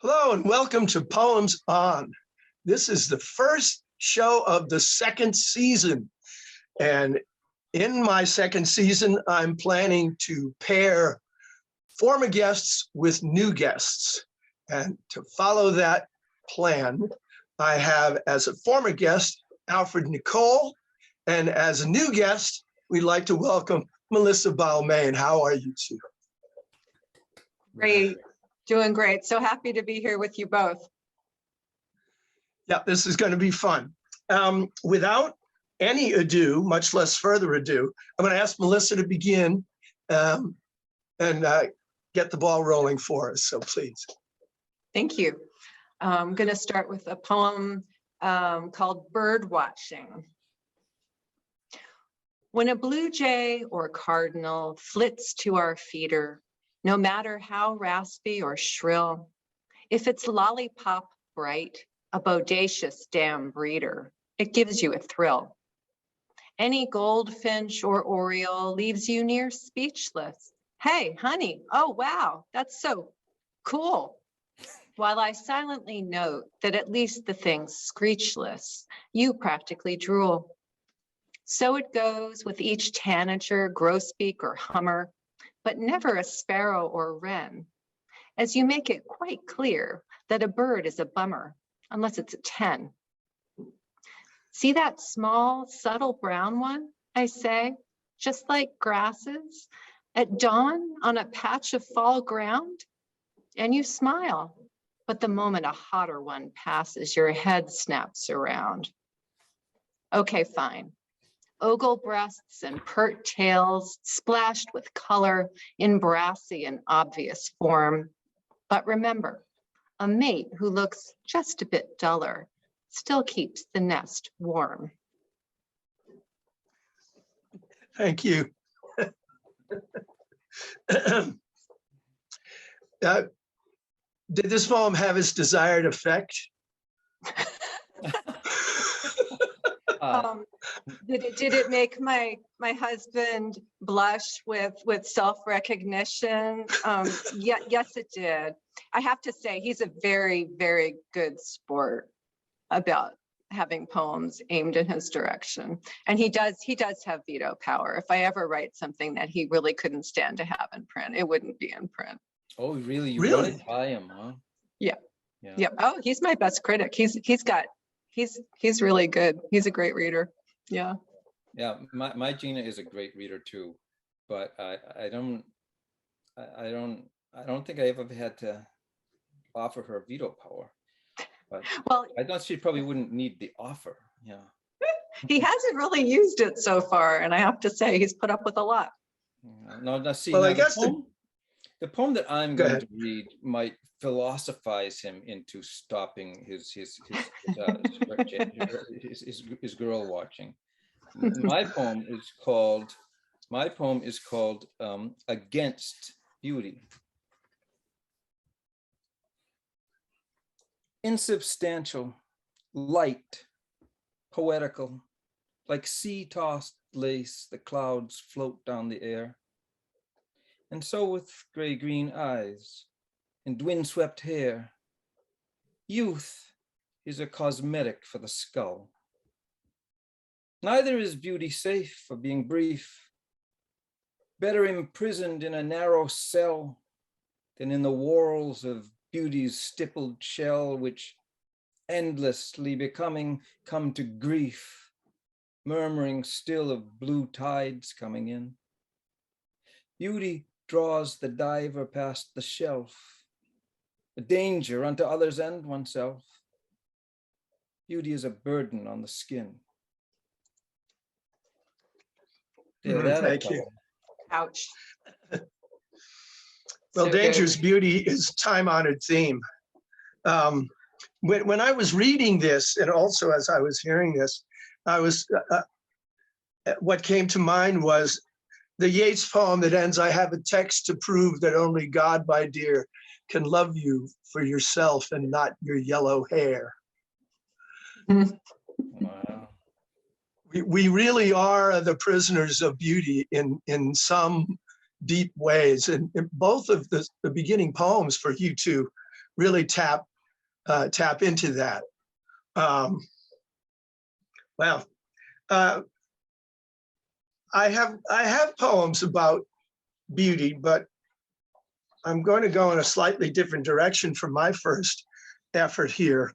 Hello and welcome to Poems On. This is the first show of the second season. And in my second season, I'm planning to pair former guests with new guests. And to follow that plan, I have as a former guest, Alfred Nicol, and as a new guest, we'd like to welcome Melissa Balmain. How are you two? Great, doing great. So happy to be here with you both. Yeah, this is going to be fun. Without any ado, much less further ado, I'm going to ask Melissa to begin and get the ball rolling for us. So please. Thank you. I'm going to start with a poem called Bird Watching. When a blue jay or cardinal flits to our feeder, no matter how raspy or shrill, if it's lollipop bright, a bodacious damn breeder, it gives you a thrill. Any goldfinch or oriole leaves you near speechless. Hey, honey, oh wow, that's so cool. While I silently note that at least the thing's screechless, you practically drool. So it goes with each tanager, grosbeak, or hummer, but never a sparrow or wren, as you make it quite clear that a bird is a bummer, unless it's a 10. See that small, subtle brown one, I say, just like grasses, at dawn on a patch of fall ground? And you smile, but the moment a hotter one passes, your head snaps around. Okay, fine. Ogle breasts and pert tails splashed with color in brassy and obvious form. But remember, a mate who looks just a bit duller still keeps the nest warm. Thank you. Did this poem have its desired effect? Did it make my husband blush with self-recognition? Yeah, yes, it did. I have to say, he's a very, very good sport about having poems aimed in his direction. And he does have veto power. If I ever write something that he really couldn't stand to have in print, it wouldn't be in print. Oh, really? You Really? run it by him, huh? Yeah. Yeah. Oh, he's my best critic. He's really good. He's a great reader. Yeah. Yeah, my Gina is a great reader too, but I don't think I ever had to offer her veto power. But well, I thought she probably wouldn't need the offer. Yeah. He hasn't really used it so far, and I have to say he's put up with a lot. Now see, well, now I guess the poem that I'm going to read might philosophize him into stopping his girl watching. My poem is called Against Beauty. Insubstantial, light, poetical, like sea-tossed lace, the clouds float down the air. And so with gray-green eyes and wind-swept hair, youth is a cosmetic for the skull. Neither is beauty safe for being brief, better imprisoned in a narrow cell than in the whorls of beauty's stippled shell, which endlessly becoming come to grief, murmuring still of blue tides coming in. Beauty draws the diver past the shelf, a danger unto others and oneself. Beauty is a burden on the skin. Thank you. Ouch. Well, So Danger's good. beauty is time-honored theme. When I was reading this, and also as I was hearing this, I was what came to mind was the Yeats poem that ends, "I have a text to prove that only God, my dear, can love you for yourself and not your yellow hair." Wow. We really are the prisoners of beauty in some deep ways. And both of the beginning poems for you two really tap into that. Well, I have poems about beauty, but I'm going to go in a slightly different direction from my first effort here,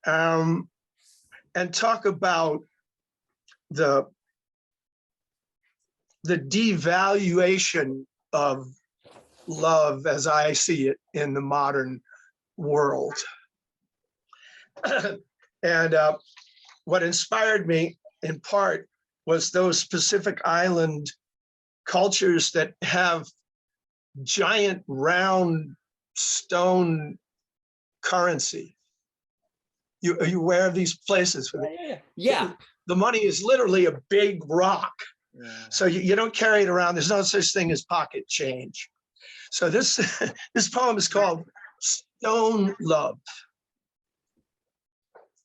and talk about the devaluation of love as I see it in the modern world. And what inspired me in part was those Pacific Island cultures that have giant round stone currency. Are you aware of these places? Yeah. The money is literally a big rock. Yeah. So you don't carry it around. There's no such thing as pocket change. So this poem is called Stone Love.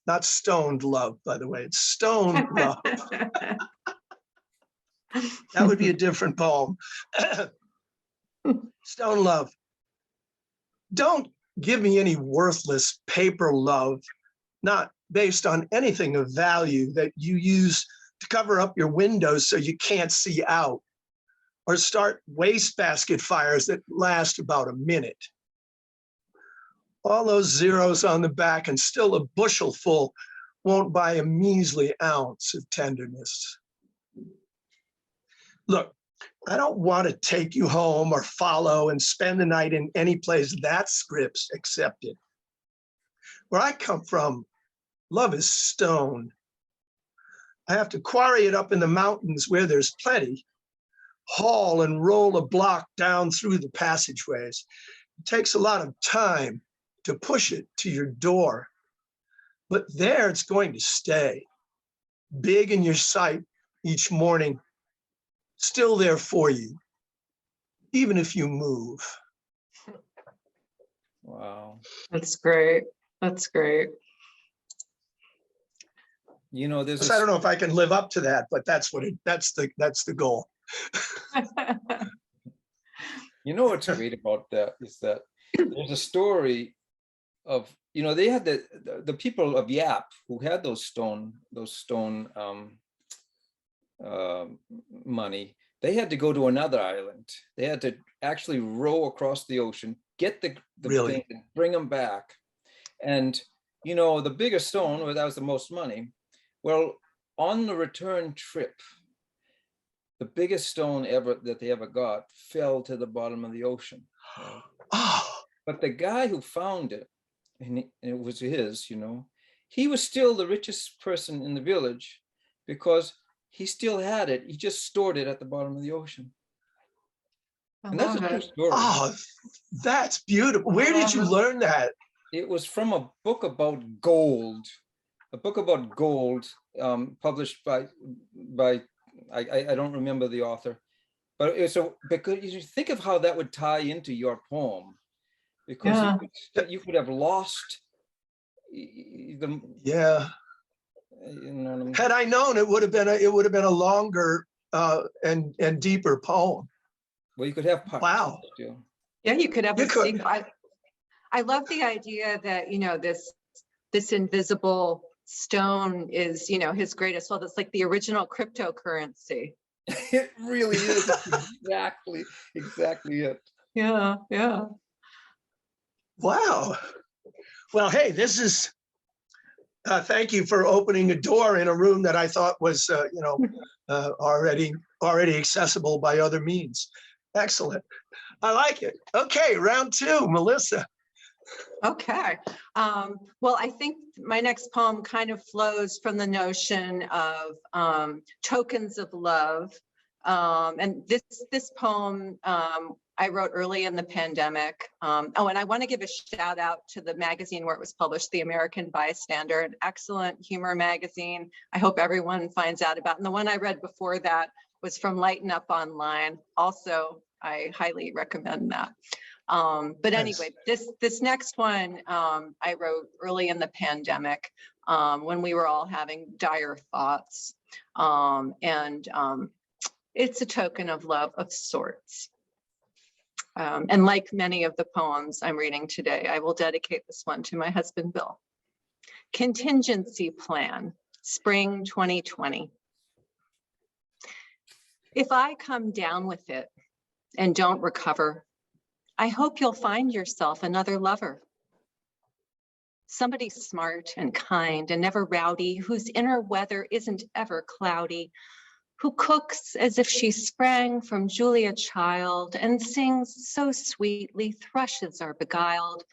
Not stoned love, by the way. It's stone love. That would be a different poem. Stone love. Don't give me any worthless paper love, not based on anything of value that you use to cover up your windows so you can't see out, or start wastebasket fires that last about a minute. All those zeros on the back and still a bushel full won't buy a measly ounce of tenderness. Look, I don't want to take you home or follow and spend the night in any place that script's accepted. Where I come from, love is stone. I have to quarry it up in the mountains where there's plenty, haul and roll a block down through the passageways. It takes a lot of time to push it to your door, but there it's going to stay, big in your sight each morning, still there for you, even if you move. Wow. That's great. That's great. You know, I don't know if I can live up to that, but that's the goal. You know what's great about that is that there's a story of, you know, they had the people of Yap who had those stone money. They had to go to another island. They had to actually row across the ocean, get the Really? thing and bring them back. And, you know, the biggest stone, well, that was the most money. Well, on the return trip, the biggest stone ever that they ever got fell to the bottom of the ocean. Right? Oh, But the guy who found it, and it was his, you know, he was still the richest person in the village because he still had it. He just stored it at the bottom of the ocean. And that's a true story. oh, that's beautiful. Where did you learn that? It was from a book about gold, published by I don't remember the author, but it's because you think of how that would tie into your poem, because you could have lost the. Yeah. You know what I mean? Had I known, it would have been a longer and deeper poem. Well, you could have parts. Wow. Still. Yeah, you could have You could. sequel. I love the idea that, you know, this invisible stone is, you know, his greatest wealth. It's like the original cryptocurrency. It really is exactly it. Yeah, yeah. Wow. Well, hey, this is. Thank you for opening a door in a room that I thought was, already accessible by other means. Excellent. I like it. Okay, round two, Melissa. Okay. Well, I think my next poem kind of flows from the notion of tokens of love. And this poem I wrote early in the pandemic. And I want to give a shout out to the magazine where it was published, The American Bystander, an excellent humor magazine. I hope everyone finds out about it. And the one I read before that was from Lighten Up Online. Also, I highly recommend that. But anyway, this next one I wrote early in the pandemic when we were all having dire thoughts. And it's a token of love of sorts. And like many of the poems I'm reading today, I will dedicate this one to my husband, Bill. Contingency Plan, Spring 2020. If I come down with it and don't recover, I hope you'll find yourself another lover. Somebody smart and kind and never rowdy, whose inner weather isn't ever cloudy, who cooks as if she sprang from Julia Child and sings so sweetly thrushes are beguiled,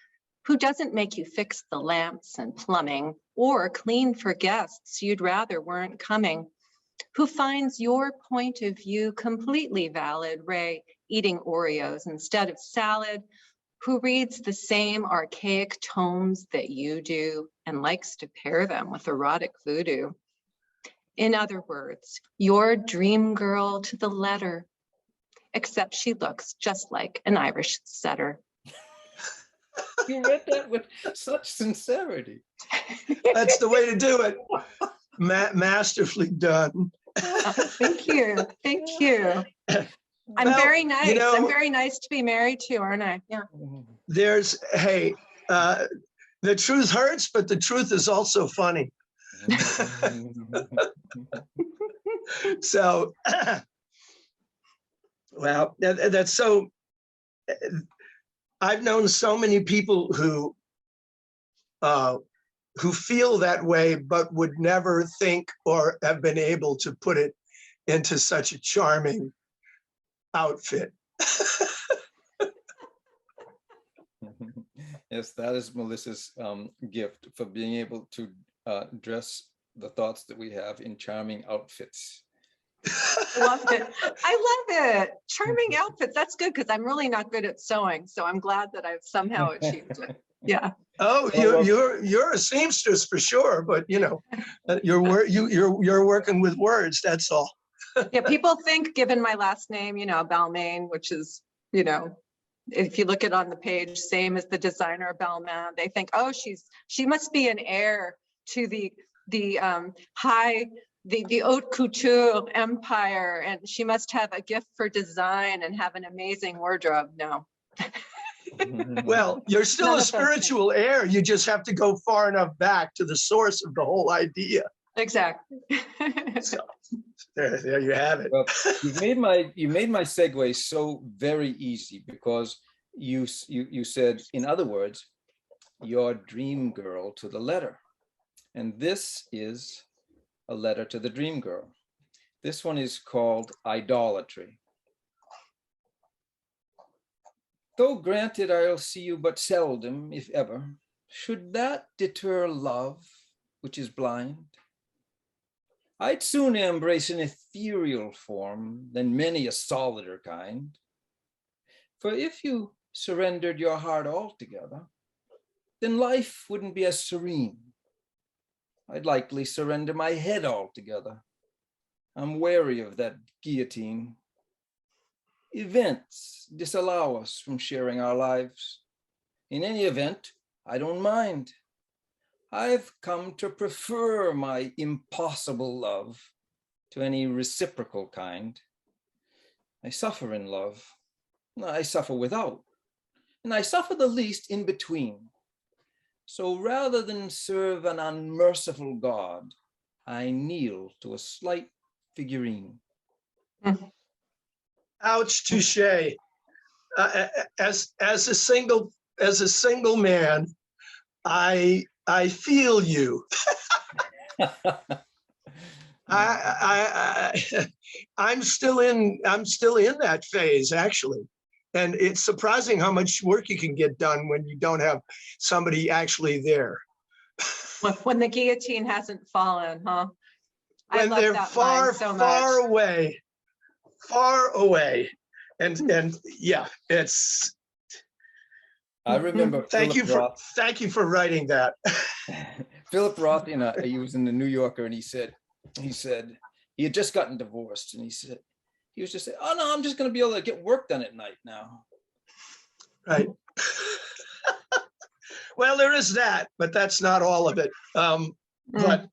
who doesn't make you fix the lamps and plumbing or clean for guests you'd rather weren't coming, who finds your point of view completely valid, Ray, eating Oreos instead of salad, who reads the same archaic tomes that you do and likes to pair them with erotic voodoo. In other words, your dream girl to the letter, except she looks just like an Irish setter. You read that with such sincerity. That's the way to do it. Masterfully done. Thank you. Thank you. I'm Well, very nice. you know, I'm very nice to be married to, aren't I? Yeah. Hey, the truth hurts, but the truth is also funny. So, well, that's so, I've known so many people who feel that way, but would never think or have been able to put it into such a charming outfit. Yes, that is Melissa's gift for being able to dress the thoughts that we have in charming outfits. I love it. I love it. Charming outfits. That's good because I'm really not good at sewing. So I'm glad that I've somehow achieved it. Yeah. Oh, you're a seamstress for sure, but you know, you're working with words. That's all. Yeah. People think, given my last name, you know, Balmain, which is, you know, if you look at on the page, same as the designer Balmain, they think, oh, she must be an heir to the haute couture empire, and she must have a gift for design and have an amazing wardrobe. No. Well, you're still a spiritual heir. You just have to go far enough back to the source of the whole idea. Exactly. So, there you have it. Well, you made my segue so very easy because you said, in other words, your dream girl to the letter. And this is a letter to the dream girl. This one is called Idolatry. Though granted I'll see you but seldom, if ever, should that deter love, which is blind? I'd sooner embrace an ethereal form than many a solider kind. For if you surrendered your heart altogether, then life wouldn't be as serene. I'd likely surrender my head altogether. I'm wary of that guillotine. Events disallow us from sharing our lives. In any event, I don't mind. I've come to prefer my impossible love to any reciprocal kind. I suffer in love. I suffer without. And I suffer the least in between. So rather than serve an unmerciful God, I kneel to a slight figurine. Ouch, touche. As a single man, I feel you. I'm still in that phase, actually. And it's surprising how much work you can get done when you don't have somebody actually there. When the guillotine hasn't fallen, huh? When they're far away. And yeah, it's. I remember. Thank you for writing that. Philip Roth, he was in the New Yorker, and he said he had just gotten divorced, and he was just saying, oh no, I'm just going to be able to get work done at night now. Right. Well, there is that, but that's not all of it. But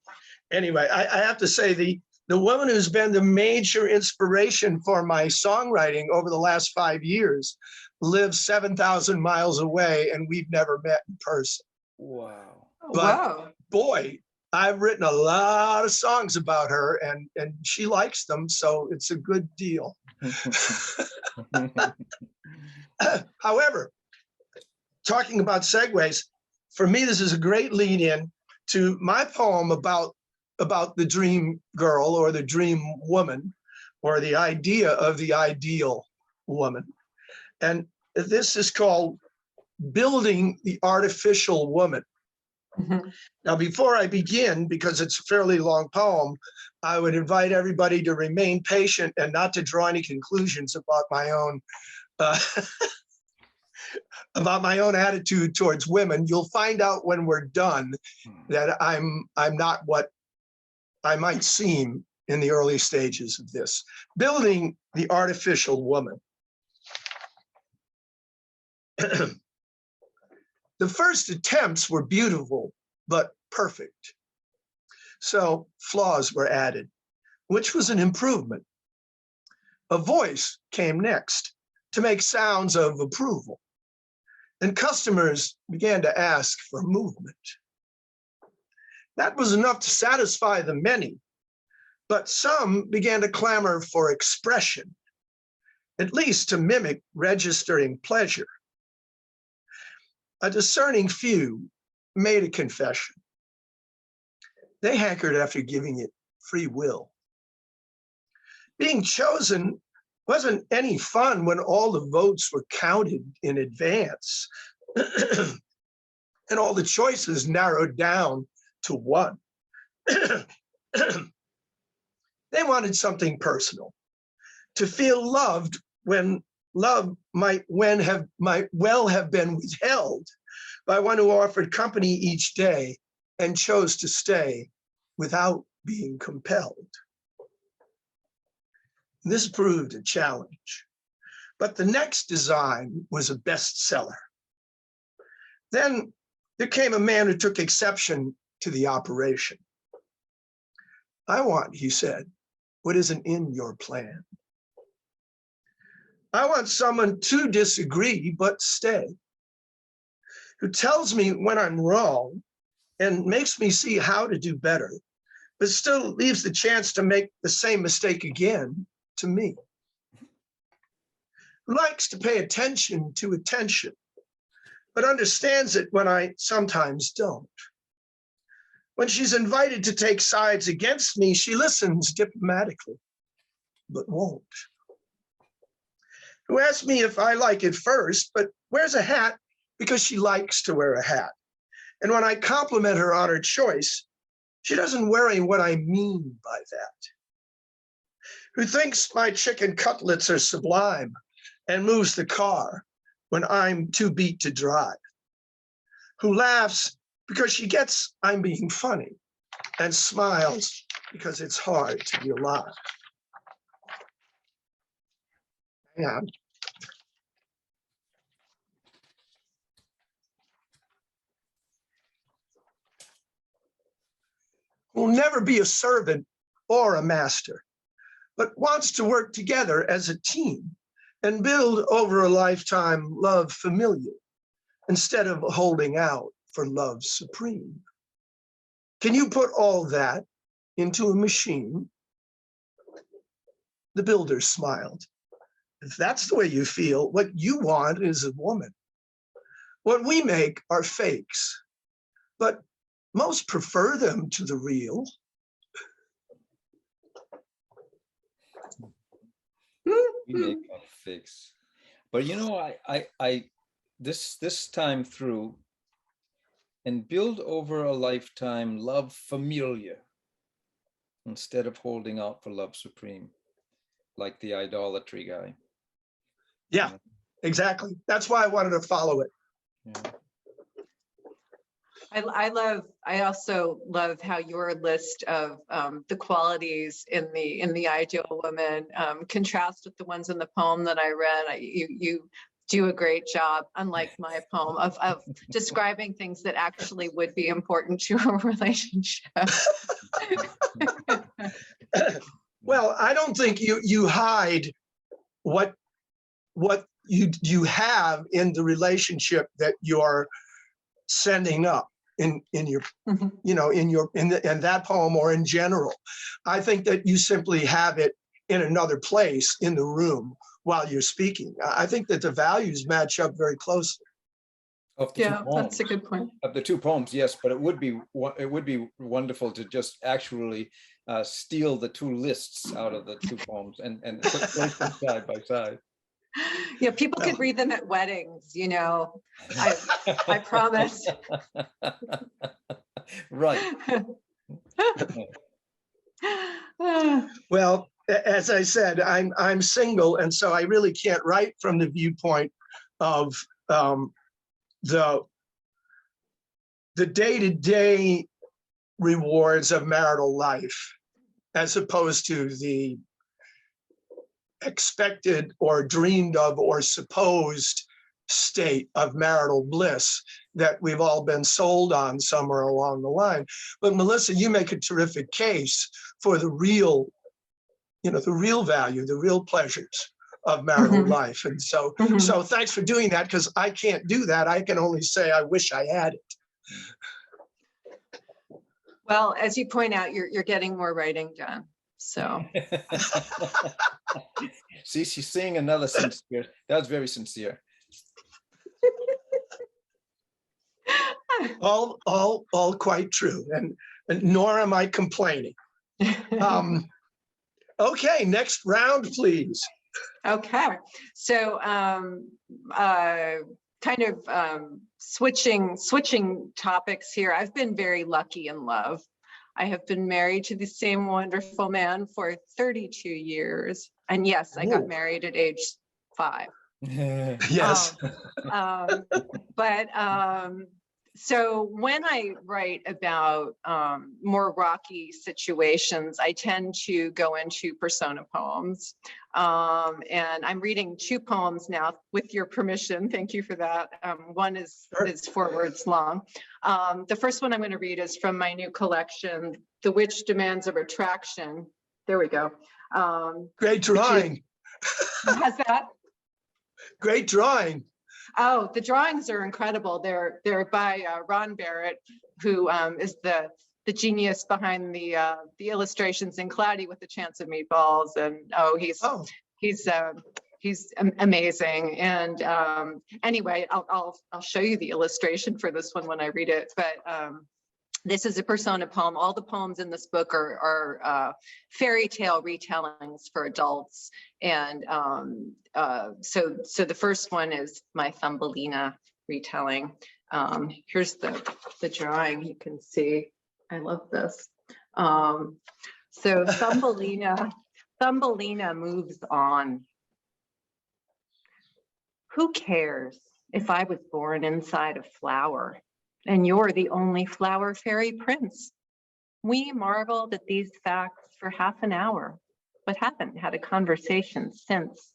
anyway, I have to say the woman who's been the major inspiration for my songwriting over the last 5 years lives 7,000 miles away and we've never met in person. Wow. But Wow. boy, I've written a lot of songs about her and she likes them, so it's a good deal. However, talking about segues, for me, this is a great lead in to my poem about the dream girl or the dream woman or the idea of the ideal woman. And this is called Building the Artificial Woman. Mhm. Now, before I begin, because it's a fairly long poem, I would invite everybody to remain patient and not to draw any conclusions about my own attitude towards women. You'll find out when we're done that I'm not what I might seem in the early stages of this. Building the Artificial Woman. The first attempts were beautiful, but perfect. So flaws were added, which was an improvement. A voice came next to make sounds of approval, and customers began to ask for movement. That was enough to satisfy the many, but some began to clamor for expression, at least to mimic registering pleasure. A discerning few made a confession. They hankered after giving it free will. Being chosen wasn't any fun when all the votes were counted in advance and all the choices narrowed down to one. They wanted something personal, to feel loved when love might well have been withheld by one who offered company each day and chose to stay without being compelled. This proved a challenge, but the next design was a bestseller. Then there came a man who took exception to the operation. I want, he said, what isn't in your plan. I want someone to disagree but stay, who tells me when I'm wrong and makes me see how to do better, but still leaves the chance to make the same mistake again to me. Who likes to pay attention to attention, but understands it when I sometimes don't. When she's invited to take sides against me, she listens diplomatically, but won't. Who asks me if I like it first, but wears a hat because she likes to wear a hat. And when I compliment her on her choice, she doesn't worry what I mean by that. Who thinks my chicken cutlets are sublime and moves the car when I'm too beat to drive. Who laughs because she gets I'm being funny and smiles because it's hard to be alive. Hang on. Will never be a servant or a master, but wants to work together as a team and build over a lifetime love familiar instead of holding out for love supreme. Can you put all that into a machine? The builder smiled. If that's the way you feel, what you want is a woman. What we make are fakes, but most prefer them to the real. We make our fix. But you know, I this time through, and build over a lifetime love familiar instead of holding out for love supreme, like the idolatry guy. Yeah, exactly. That's why I wanted to follow it. Yeah. I also love how your list of the qualities in the ideal woman contrast with the ones in the poem that I read. You do a great job, unlike my poem, of describing things that actually would be important to a relationship. Well, I don't think you hide what you have in the relationship that you're sending up in your, you know, in that poem or in general. I think that you simply have it in another place in the room while you're speaking. I think that the values match up very closely. Of the two Yeah, poems. that's a good point. Of the two poems, yes, but it would be wonderful to just actually steal the two lists out of the two poems and place them side by side. Yeah, people could read them at weddings, you know. I promise. Right. Well, as I said, I'm single, and so I really can't write from the viewpoint of the day-to-day rewards of marital life, as opposed to the expected or dreamed of or supposed state of marital bliss that we've all been sold on somewhere along the line. But Melissa, you make a terrific case for the real, you know, the real value, the real pleasures of marital life. And so, so thanks for doing that, because I can't do that. I can only say I wish I had it. Well, as you point out, you're getting more writing done. So See, she's saying another sincere. That was very sincere. All quite true, and nor am I complaining. Okay, next round, please. okay, so kind of switching topics here. I've been very lucky in love. I have been married to the same wonderful man for 32 years. And yes, I got married at age 5. Yes. So when I write about more rocky situations, I tend to go into persona poems. And I'm reading 2 poems now, with your permission. Thank you for that. One is 4 words long. The first one I'm going to read is from my new collection, The Witch Demands of Attraction. There we go. Great drawing. How's that? Great drawing. Oh, the drawings are incredible. They're by Ron Barrett, who is the genius behind the illustrations in Cloudy with a Chance of Meatballs, and he's amazing. And anyway, I'll show you the illustration for this one when I read it. But this is a persona poem. All the poems in this book are fairy tale retellings for adults. And so the first one is my Thumbelina retelling. Here's the drawing you can see. I love this. So Thumbelina moves on. Who cares if I was born inside a flower and you're the only flower fairy prince? We marveled at these facts for half an hour, but haven't had a conversation since.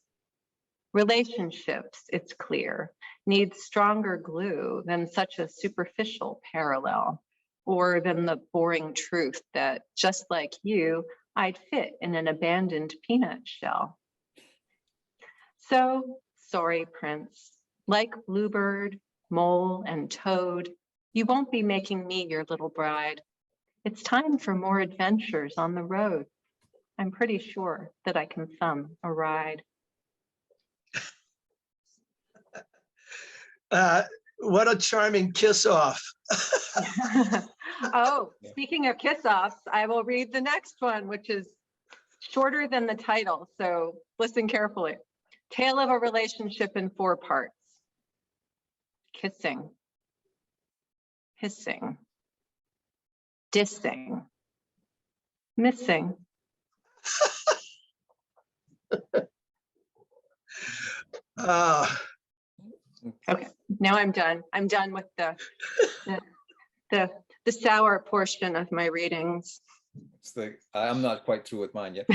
Relationships, it's clear, need stronger glue than such a superficial parallel, or than the boring truth that, just like you, I'd fit in an abandoned peanut shell. So, sorry, Prince, like Bluebird, Mole, and Toad, you won't be making me your little bride. It's time for more adventures on the road. I'm pretty sure that I can thumb a ride. What a charming kiss off. Oh, speaking of kiss offs, I will read the next one, which is shorter than the title. So listen carefully. Tale of a relationship in 4 parts. Kissing, hissing, dissing, missing. Okay, now I'm done. I'm done with the sour portion of my readings. I'm not quite through with mine yet.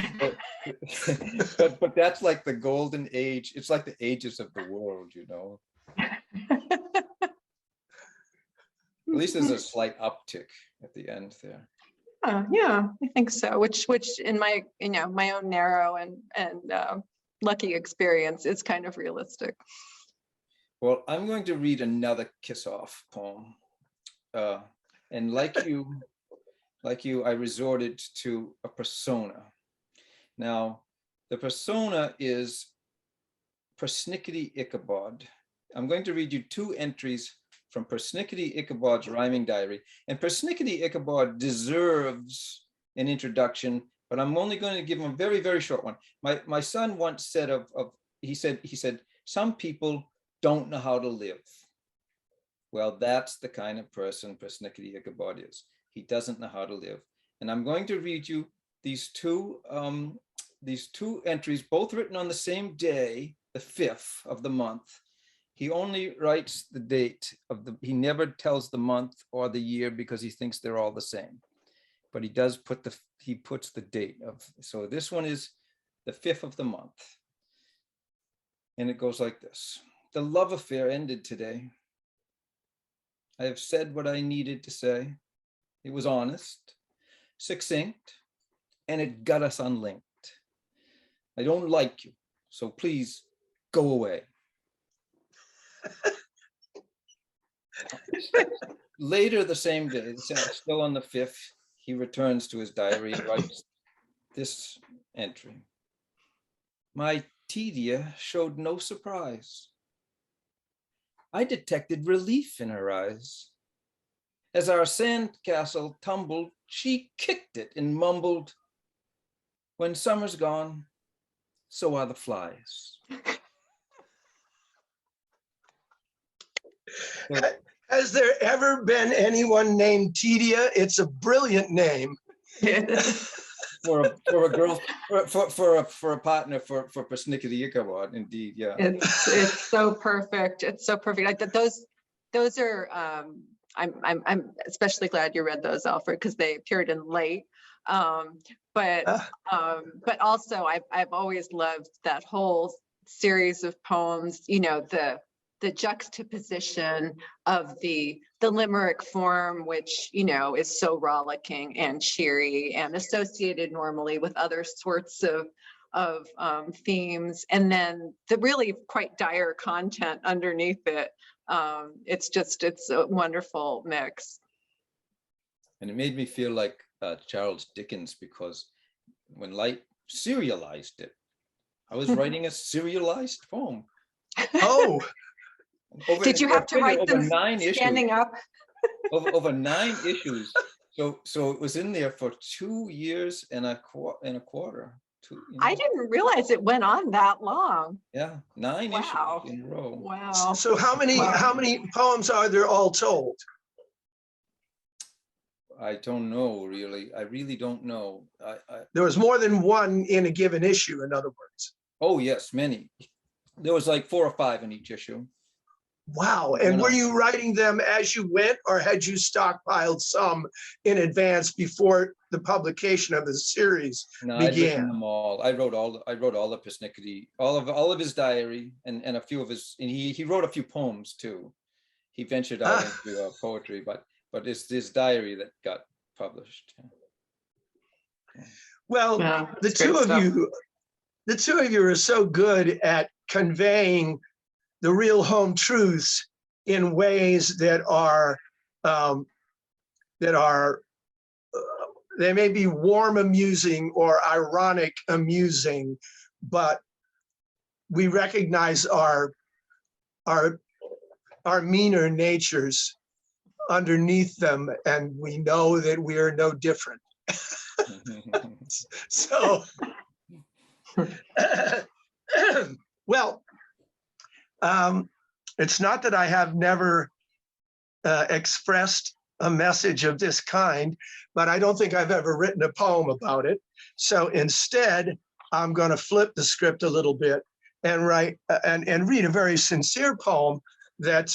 But that's like the golden age. It's like the ages of the world, you know. At least there's a slight uptick at the end there. Yeah, I think so. Which in my my own narrow and lucky experience. It's kind of realistic. Well, I'm going to read another kiss-off poem. And like you, I resorted to a persona. Now, the persona is Persnickety Ichabod. I'm going to read you 2 entries from Persnickety Ichabod's rhyming diary. And Persnickety Ichabod deserves an introduction, but I'm only going to give him a very, very short one. My son once said he said, some people don't know how to live. Well, that's the kind of person Persnickety Ichabod is. He doesn't know how to live. And I'm going to read you these two entries, both written on the same day, the 5th of the month. He only writes the date he never tells the month or the year because he thinks they're all the same. But he does he puts the date of, so this one is the 5th of the month. And it goes like this. The love affair ended today. I have said what I needed to say. It was honest, succinct, and it got us unlinked. I don't like you, so please go away. Later the same day, still on the 5th, he returns to his diary and writes this entry. My Tedia showed no surprise. I detected relief in her eyes. As our sandcastle tumbled, she kicked it and mumbled, when summer's gone, so are the flies. Has there ever been anyone named Tedia? It's a brilliant name. For a girl, for a partner for Persnickety Ichabod, indeed, yeah. It's so perfect. It's so perfect. Those are I'm especially glad you read those, Alfred, because they appeared in late. But also I've always loved that whole series of poems, you know, the juxtaposition of the limerick form, which, you know, is so rollicking and cheery and associated normally with other sorts of themes, and then the really quite dire content underneath it. It's a wonderful mix. And it made me feel like Charles Dickens, because when Light serialized it, I was writing a serialized poem. Oh. Did you have to write them standing up? over 9 issues. So it was in there for 2 years and a quarter. I didn't realize it went on that long. Yeah, 9 Wow. issues in a row. Wow. So how many poems are there all told? I don't know, really. I really don't know. There was more than one in a given issue, in other words. Oh yes, many. There was like 4 or 5 in each issue. Wow. And were you writing them as you went, or had you stockpiled some in advance before the publication of the series No, I'd written began? them all. I wrote all the Persnickety, all of his diary, and a few of his, and he wrote a few poems too. He ventured out into poetry, but it's this diary that got published. Well, Yeah, the two of you are so good at conveying the real home truths in ways that are they may be warm amusing or ironic amusing, but we recognize our meaner natures underneath them, and we know that we are no different. So well, it's not that I have never expressed a message of this kind, but I don't think I've ever written a poem about it. So instead, I'm going to flip the script a little bit and write and read a very sincere poem that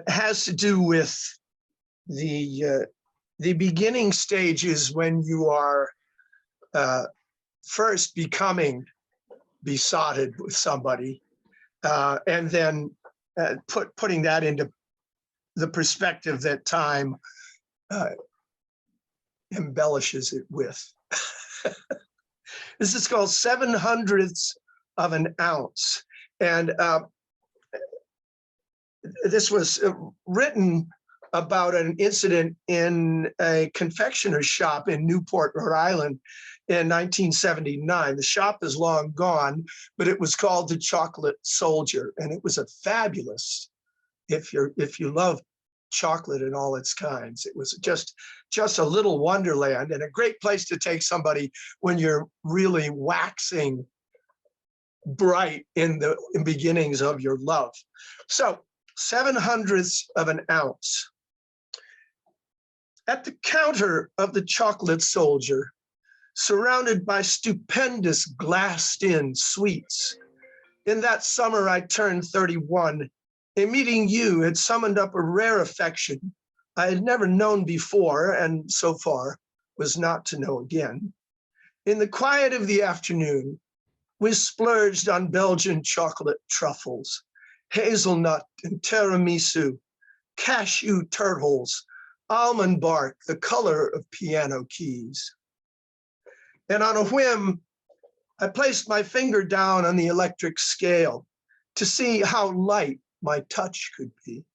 has to do with the beginning stages when you are first becoming besotted with somebody, and then putting that into the perspective that time embellishes it with. This is called 7/100ths of an ounce. And this was written about an incident in a confectioner's shop in Newport, Rhode Island in 1979. The shop is long gone, but it was called the Chocolate Soldier. And it was a fabulous, if you love chocolate in all its kinds, it was just a little wonderland and a great place to take somebody when you're really waxing bright in the beginnings of your love. So 7/100ths of an ounce. At the counter of the Chocolate Soldier, surrounded by stupendous glassed-in sweets, in that summer I turned 31, a meeting you had summoned up a rare affection I had never known before, and so far was not to know again. In the quiet of the afternoon, we splurged on Belgian chocolate truffles, hazelnut and tiramisu, cashew turtles, almond bark, the color of piano keys. And on a whim, I placed my finger down on the electric scale to see how light my touch could be.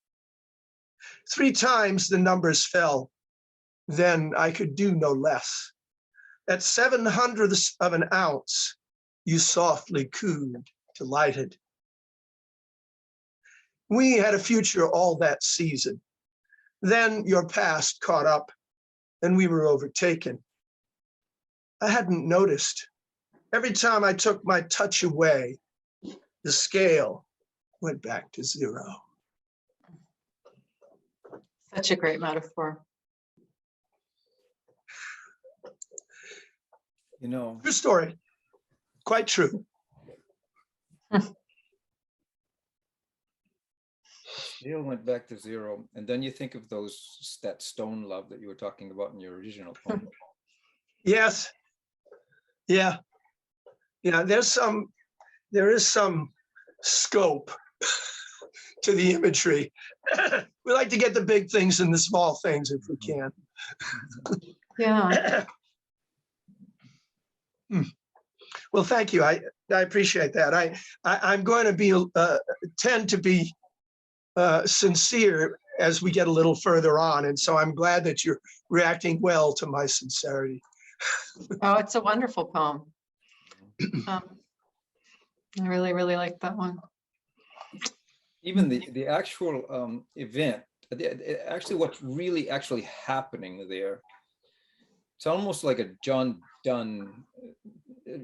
3 times the numbers fell, then I could do no less. At 7/100ths of an ounce, you softly cooed, delighted. We had a future all that season. Then your past caught up and we were overtaken. I hadn't noticed. Every time I took my touch away, the scale went back to 0. Such a great metaphor. You know, True story. Quite true. scale went back to 0, and then you think of that stone love that you were talking about in your original poem. Yes. Yeah. Yeah. There is some scope to the imagery. We like to get the big things and the small things if we can. Yeah. Well, thank you. I appreciate that. I'm going to be tend to be sincere as we get a little further on, and so I'm glad that you're reacting well to my sincerity. Oh, it's a wonderful poem. I really, really like that one. Even the actual event, actually what's really actually happening there, it's almost like a John Donne,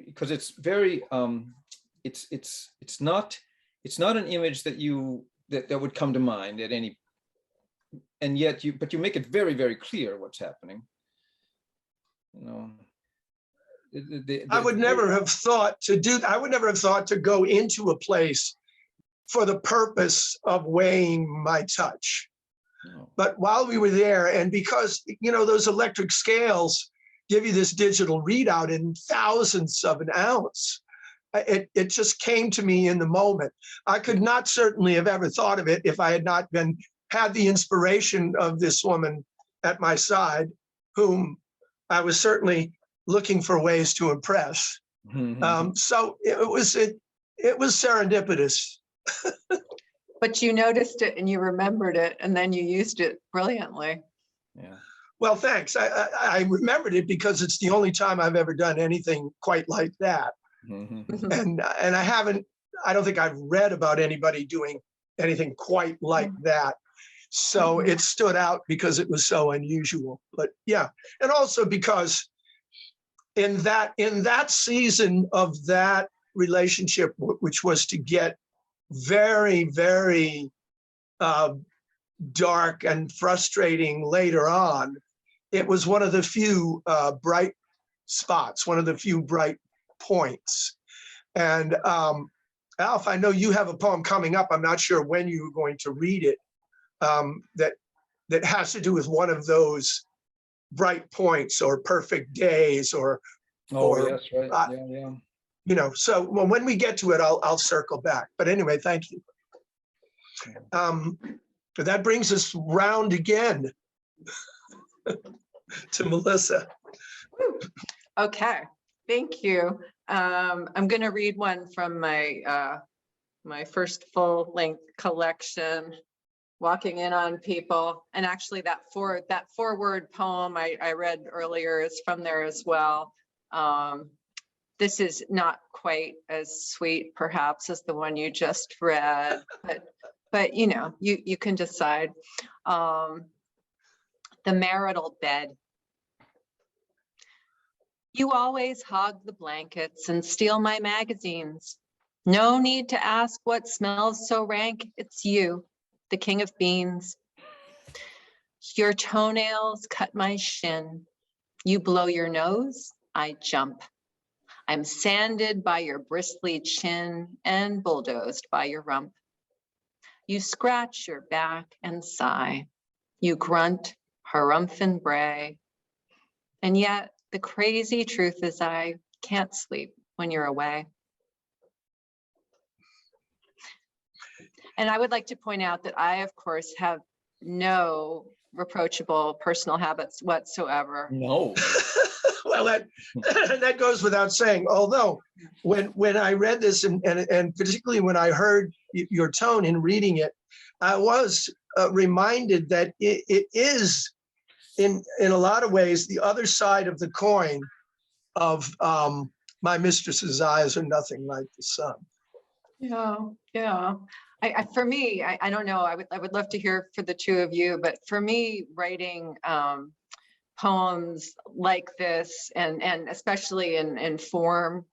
because it's very it's not an image that would come to mind at any, and yet you make it very, very clear what's happening. You know, I would never have thought to do. I would never have thought to go into a place for the purpose of weighing my touch. No. But while we were there, and because those electric scales give you this digital readout in thousandths of an ounce, it just came to me in the moment. I could not certainly have ever thought of it if I had not had the inspiration of this woman at my side, whom I was certainly looking for ways to impress. Mm-hmm. So it was serendipitous. But you noticed it and you remembered it, and then you used it brilliantly. Yeah. Well, thanks. I remembered it because it's the only time I've ever done anything quite like that. Mm-hmm. And I don't think I've read about anybody doing anything quite like that. So it stood out because it was so unusual. But yeah, and also because in that season of that relationship, which was to get very, very dark and frustrating later on, it was one of the few bright spots, one of the few bright points. And Alf, I know you have a poem coming up. I'm not sure when you're going to read it, that has to do with one of those bright points or perfect days or Yes, right. Yeah. So when we get to it, I'll circle back. But anyway, thank you. But that brings us round again to Melissa. Okay. Thank you. I'm going to read one from my my first full-length collection, Walking In on People. And actually that four-word poem I read earlier is from there as well. This is not quite as sweet perhaps as the one you just read, but you know, you can decide. The Marital Bed. You always hog the blankets and steal my magazines. No need to ask what smells so rank. It's you, the king of beans. Your toenails cut my shin. You blow your nose, I jump. I'm sanded by your bristly chin and bulldozed by your rump. You scratch your back and sigh. You grunt, harumph and bray. And yet the crazy truth is I can't sleep when you're away. And I would like to point out that I, of course, have no reproachable personal habits whatsoever. No. Well, that goes without saying. Although, when I read this, and particularly when I heard your tone in reading it, I was reminded that it is, in a lot of ways, the other side of the coin of My Mistress's Eyes Are Nothing Like the Sun. Yeah. For me, I don't know. I would love to hear for the two of you, but for me, writing poems like this, and especially in form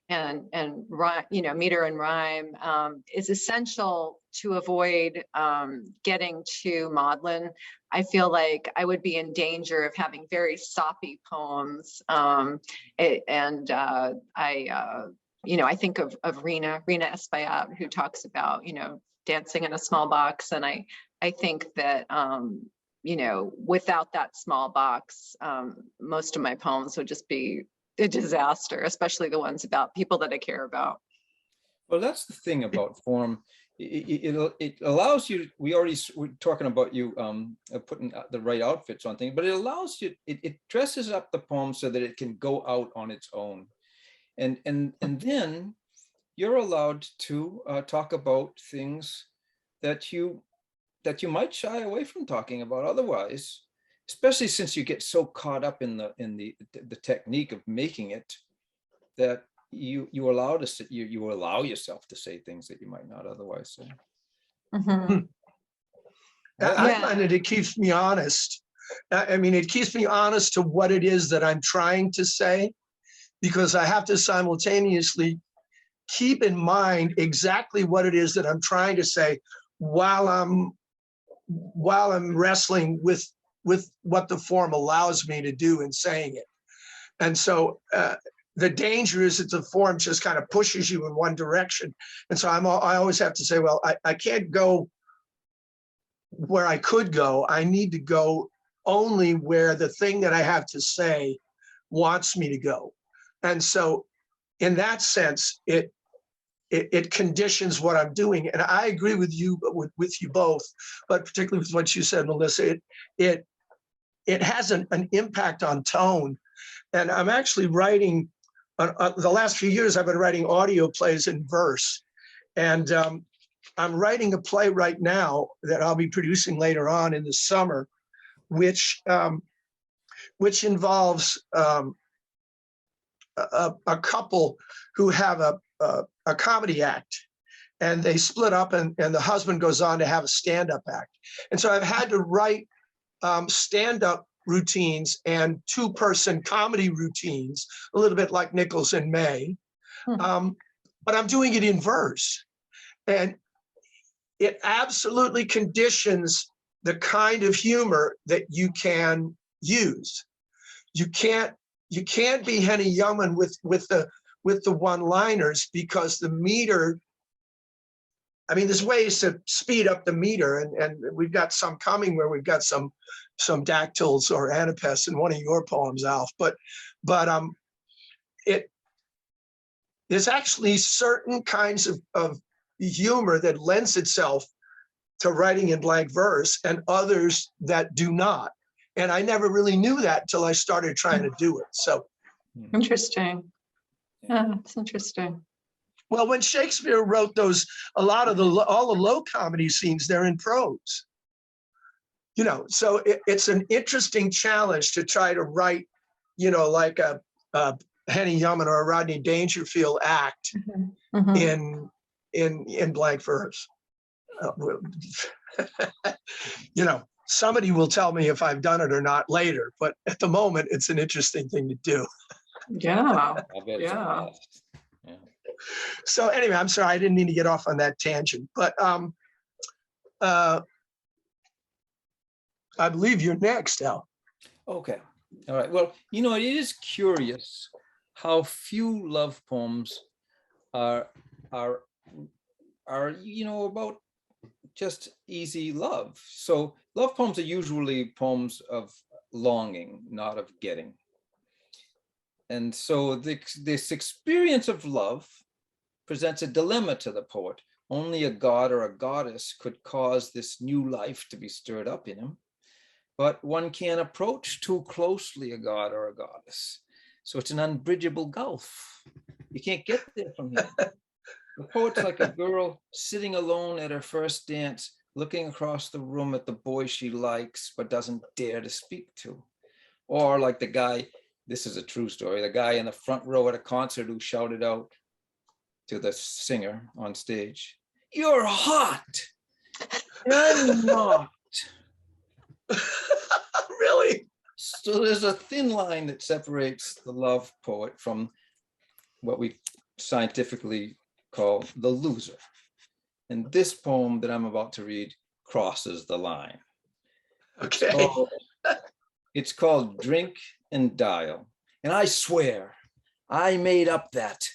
and you know, meter and rhyme, is essential to avoid getting too maudlin. I feel like I would be in danger of having very soppy poems, you know, I think of Rhina Espaillat, who talks about, you know, dancing in a small box. And I think that, you know, without that small box, most of my poems would just be a disaster, especially the ones about people that I care about. Well, that's the thing about form. It allows you, we're talking about you putting the right outfits on things, but it allows you, it dresses up the poem so that it can go out on its own. And then you're allowed to talk about things that you might shy away from talking about otherwise, especially since you get so caught up in the technique of making it that you allow yourself to say things that you might not otherwise say. Mm-hmm. I find that it keeps me honest. I mean, it keeps me honest to what it is that I'm trying to say, because I have to simultaneously keep in mind exactly what it is that I'm trying to say while I'm wrestling with what the form allows me to do in saying it. And so the danger is that the form just kind of pushes you in one direction. And so I always have to say, well, I can't go where I could go. I need to go only where the thing that I have to say wants me to go. And so in that sense, it conditions what I'm doing. And I agree with you, with you both, but particularly with what you said, Melissa, it has an impact on tone. And I'm actually writing, the last few years, I've been writing audio plays in verse. And I'm writing a play right now that I'll be producing later on in the summer, which involves a couple who have a comedy act, and they split up, and the husband goes on to have a stand-up act. And so I've had to write stand-up routines and two-person comedy routines, a little bit like Nichols and May, but I'm doing it in verse. And it absolutely conditions the kind of humor that you can use. You can't be Henny Youngman with the one-liners, because the meter, I mean, there's ways to speed up the meter, and we've got some coming where we've got some dactyls or anapests in one of your poems, Alf. But there's actually certain kinds of humor that lends itself to writing in blank verse, and others that do not. And I never really knew that till I started trying to do it. So interesting. Yeah, it's interesting. Well, when Shakespeare wrote those, all the low comedy scenes, they're in prose. You know, so it's an interesting challenge to try to write, you know, like a Henny Youngman or a Rodney Dangerfield act in blank verse. You know, somebody will tell me if I've done it or not later, but at the moment, it's an interesting thing to do. Yeah. I bet it's a blast. Yeah. So anyway, I'm sorry, I didn't mean to get off on that tangent, but I believe you're next, Al. Okay. All right. Well, you know, it is curious how few love poems are you know, about just easy love. So love poems are usually poems of longing, not of getting. And so this experience of love presents a dilemma to the poet. Only a god or a goddess could cause this new life to be stirred up in him. But one can't approach too closely a god or a goddess. So it's an unbridgeable gulf. You can't get there from here. The poet's like a girl sitting alone at her first dance, looking across the room at the boy she likes, but doesn't dare to speak to. Or like the guy, this is a true story, the guy in the front row at a concert who shouted out to the singer on stage, "You're hot, and I'm not." Really? So there's a thin line that separates the love poet from what we scientifically call the loser. And this poem that I'm about to read crosses the line. Okay. It's called Drink and Dial. And I swear, I made up that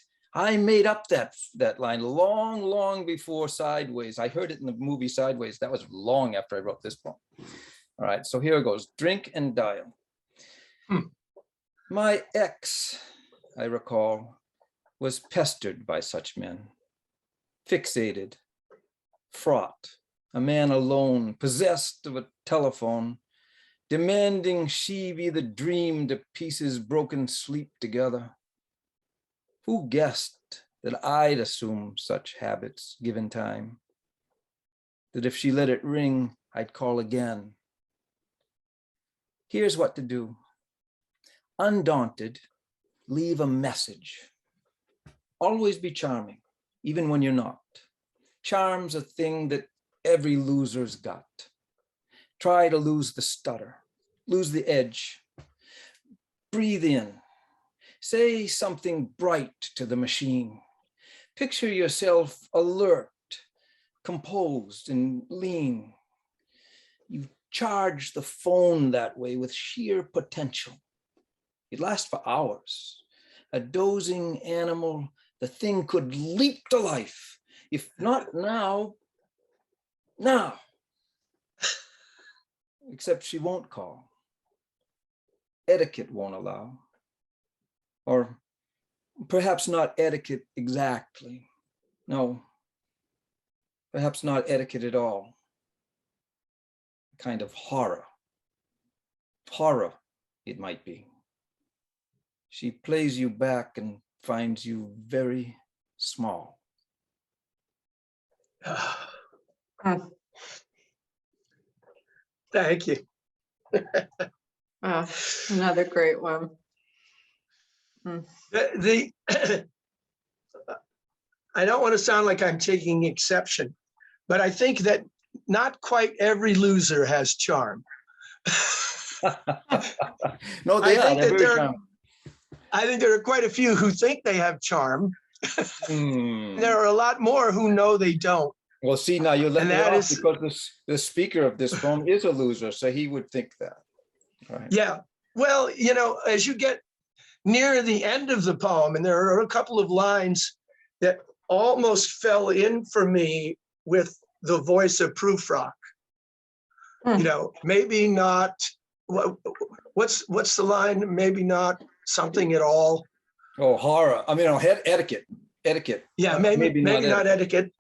line long before Sideways. I heard it in the movie Sideways. That was long after I wrote this poem. All right, so here it goes. Drink and dial. My ex, I recall, was pestered by such men, fixated, fraught, a man alone, possessed of a telephone, demanding she be the dream to piece his broken sleep together. Who guessed that I'd assume such habits given time? That if she let it ring, I'd call again. Here's what to do. Undaunted, leave a message. Always be charming, even when you're not. Charm's a thing that every loser's got. Try to lose the stutter, lose the edge. Breathe in. Say something bright to the machine. Picture yourself alert, composed and lean. You charge the phone that way with sheer potential. It lasts for hours. A dozing animal, the thing could leap to life. If not now, now. Except she won't call. Etiquette won't allow. Or perhaps not etiquette exactly. No, perhaps not etiquette at all. A kind of horror. Horror, it might be. She plays you back and finds you very small. Thank you. Another great one. I don't want to sound like I'm taking exception, but I think that not quite every loser has charm. No, they are. They're very charming. I think there are quite a few who think they have charm. There are a lot more who know they don't. Well, see, now you're letting it off because the speaker of this poem is a loser, so he would think that. Right. Yeah. Well, you know, as you get near the end of the poem, and there are a couple of lines that almost fell in for me with the voice of Prufrock. You know, maybe not, what's the line? Maybe not something at all. Oh, horror. I mean, etiquette. Yeah, maybe not etiquette.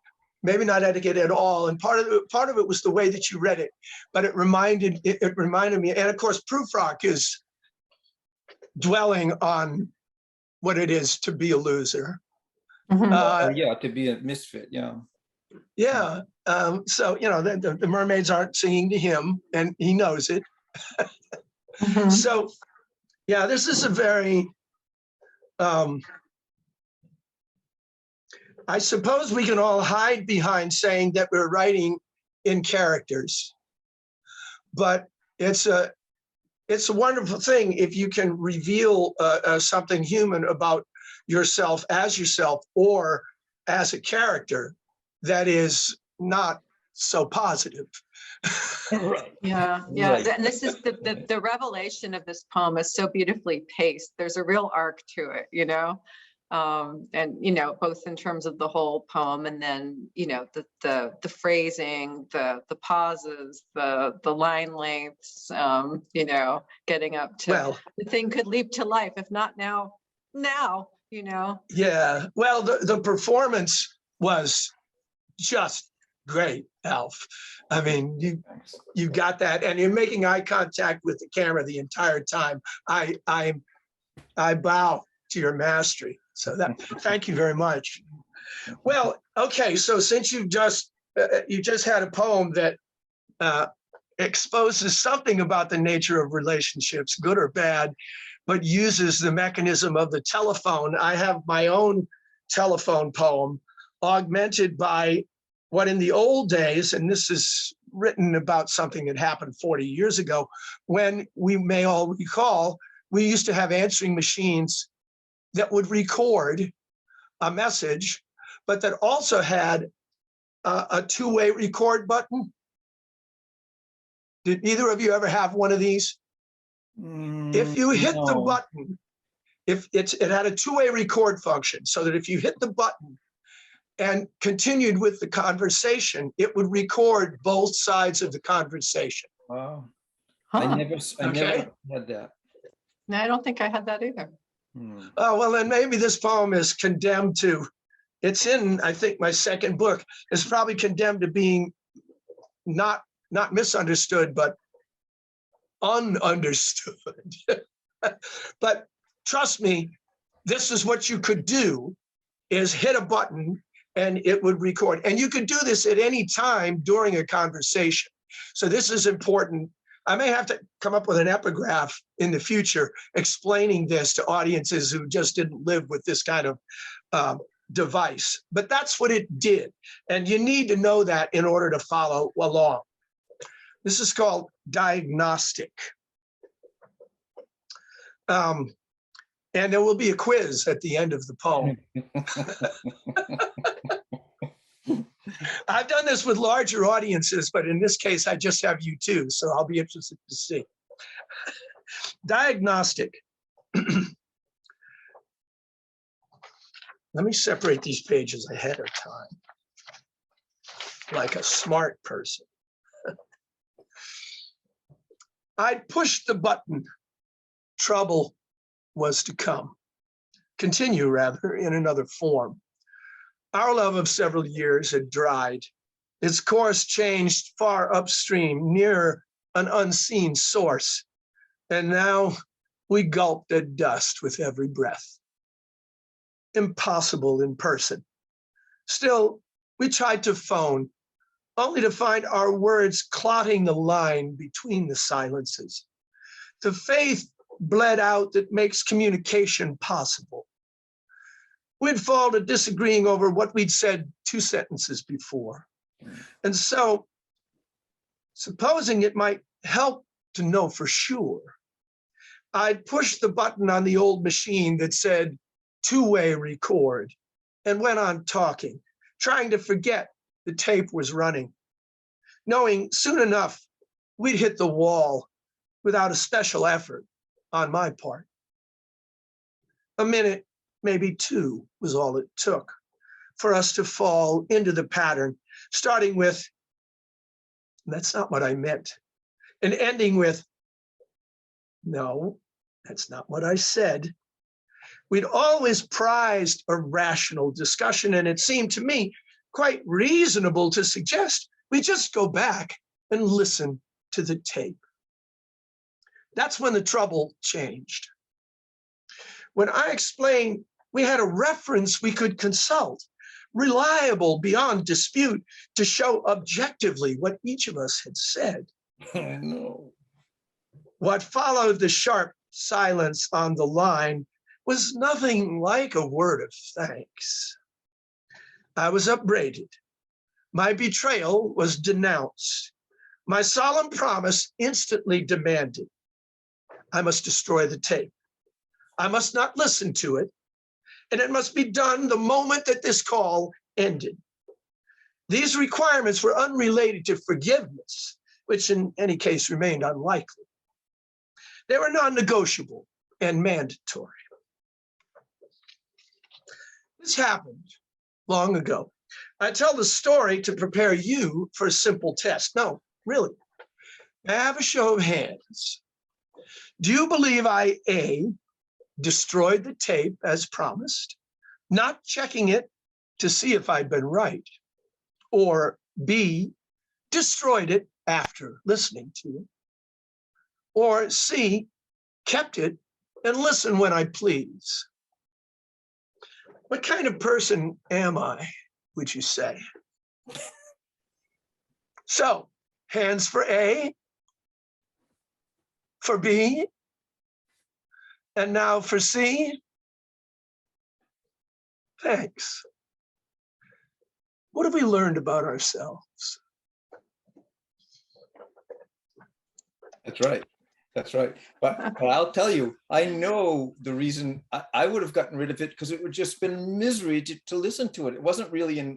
Maybe not etiquette at all. And part of it was the way that you read it, but it reminded me. And of course, Prufrock is dwelling on what it is to be a loser. Mhm. Yeah, to be a misfit, yeah. Yeah. So, you know, the mermaids aren't singing to him, and he knows it. Mhm. So, yeah, this is a very, I suppose we can all hide behind saying that we're writing in characters, but it's a wonderful thing if you can reveal something human about yourself or as a character that is not so positive. Right. Yeah, Right. and this is the revelation of this poem is so beautifully paced. There's a real arc to it, you know, and you know, both in terms of the whole poem, and then you know the phrasing, the pauses, the line lengths, you know, getting up to Well, the thing could leap to life, if not now, you know. yeah. Well, the performance was just great, Alf. I mean, you got that, and you're making eye contact with the camera the entire time. I bow to your mastery. So that, thank you very much. Well, okay. So since you just had a poem that exposes something about the nature of relationships, good or bad, but uses the mechanism of the telephone, I have my own telephone poem augmented by what in the old days, and this is written about something that happened 40 years ago, when we may all recall, we used to have answering machines that would record a message, but that also had a two-way record button. Did either of you ever have one of these? If you hit the button, it had a two-way record function, so that if you hit the button and continued with the conversation, it would record both sides of the conversation. Wow. Huh. I never had that. No, I don't think I had that either. Oh, well, then maybe this poem is condemned to, it's in, I think, my second book. It's probably condemned to being not misunderstood, but ununderstood. But trust me, this is what you could do, is hit a button and it would record. And you could do this at any time during a conversation. So this is important. I may have to come up with an epigraph in the future explaining this to audiences who just didn't live with this kind of device. But that's what it did. And you need to know that in order to follow along. This is called Diagnostic. And there will be a quiz at the end of the poem. I've done this with larger audiences, but in this case, I just have you two, so I'll be interested to see. Diagnostic. Let me separate these pages ahead of time, like a smart person. I'd pushed the button. Trouble was to come. Continue, rather, in another form. Our love of several years had dried. Its course changed far upstream, near an unseen source. And now we gulped at dust with every breath. Impossible in person. Still, we tried to phone, only to find our words clotting the line between the silences. The faith bled out that makes communication possible. We'd fall to disagreeing over what we'd said 2 sentences before. And so, supposing it might help to know for sure, I'd push the button on the old machine that said two-way record and went on talking, trying to forget the tape was running, knowing soon enough we'd hit the wall without a special effort on my part. A minute, maybe 2, was all it took for us to fall into the pattern, starting with, "That's not what I meant," and ending with, "No, that's not what I said." We'd always prized a rational discussion, and it seemed to me quite reasonable to suggest we just go back and listen to the tape. That's when the trouble changed. when I explained we had a reference we could consult, reliable beyond dispute, to show objectively what each of us had said. Oh, no. What followed the sharp silence on the line was nothing like a word of thanks. I was upbraided. My betrayal was denounced. My solemn promise instantly demanded. I must destroy the tape. I must not listen to it, and it must be done the moment that this call ended. These requirements were unrelated to forgiveness, which in any case remained unlikely. They were non-negotiable and mandatory. This happened long ago. I tell the story to prepare you for a simple test. No, really. May I have a show of hands? Do you believe I, A, destroyed the tape as promised, not checking it to see if I'd been right, or B, destroyed it after listening to it, or C, kept it and listened when I please? What kind of person am I, would you say? So, hands for A, for B, and now for C. Thanks. What have we learned about ourselves? That's right. That's right. But I'll tell you, I know the reason I would have gotten rid of it, because it would just been misery to listen to it. It wasn't really in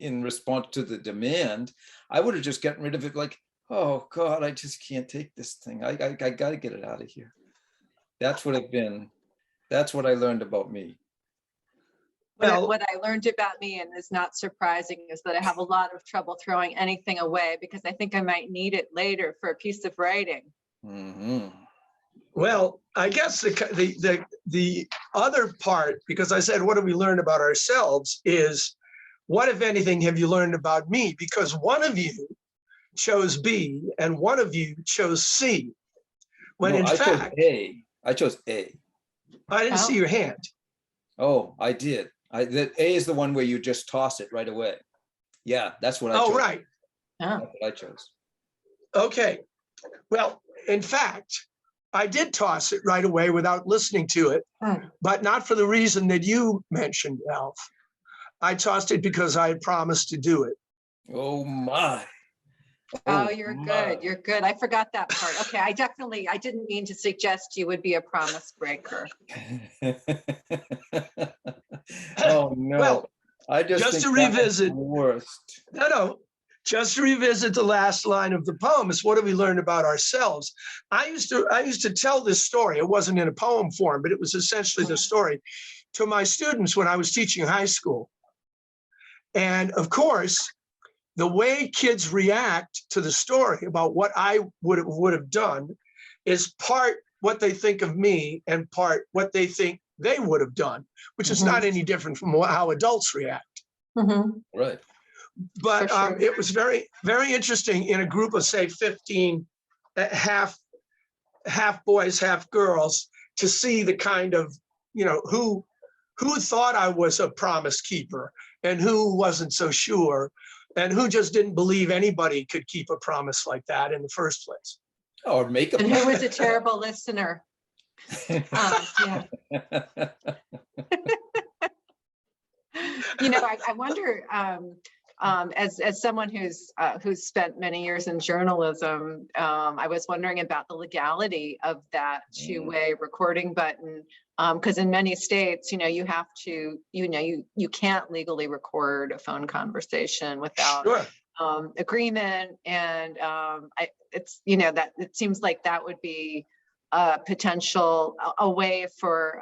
response to the demand. I would have just gotten rid of it like, oh God, I just can't take this thing. I got to get it out of here. That's what I've been. That's what I learned about me. Well, what I learned about me, and is not surprising, is that I have a lot of trouble throwing anything away because I think I might need it later for a piece of writing. Mm-hmm. well, I guess the other part, because I said, what have we learned about ourselves, is what, if anything, have you learned about me? Because one of you chose B and one of you chose C. When No, in fact, I chose A. I didn't see your hand. Oh, I did. The A is the one where you just toss it right away. Yeah, that's what I chose. Oh, right. That's what I chose. Okay. Well, in fact, I did toss it right away without listening to it, but not for the reason that you mentioned, Alf. I tossed it because I had promised to do it. Oh my. Oh, you're good. You're good. I forgot that part. Okay, I didn't mean to suggest you would be a promise breaker. Oh no. Well, I just to think that was revisit, the worst. No, just to revisit the last line of the poem is, what have we learned about ourselves? I used to tell this story. It wasn't in a poem form, but it was essentially the story to my students when I was teaching high school. And of course, the way kids react to the story about what I would have done is part what they think of me and part what they think they would have done, which is not any different from how adults react. Right. But For sure. it was very, very interesting in a group of, say, 15, half boys, half girls, to see the kind of, who thought I was a promise keeper and who wasn't so sure, and who just didn't believe anybody could keep a promise like that in the first place. Or make a And who was a terrible listener? Yeah. I wonder, as someone who's spent many years in journalism, I was wondering about the legality of that two-way recording button, because in many states, you have to, you can't legally record a phone conversation without agreement, and that it seems like that would be a potential a way for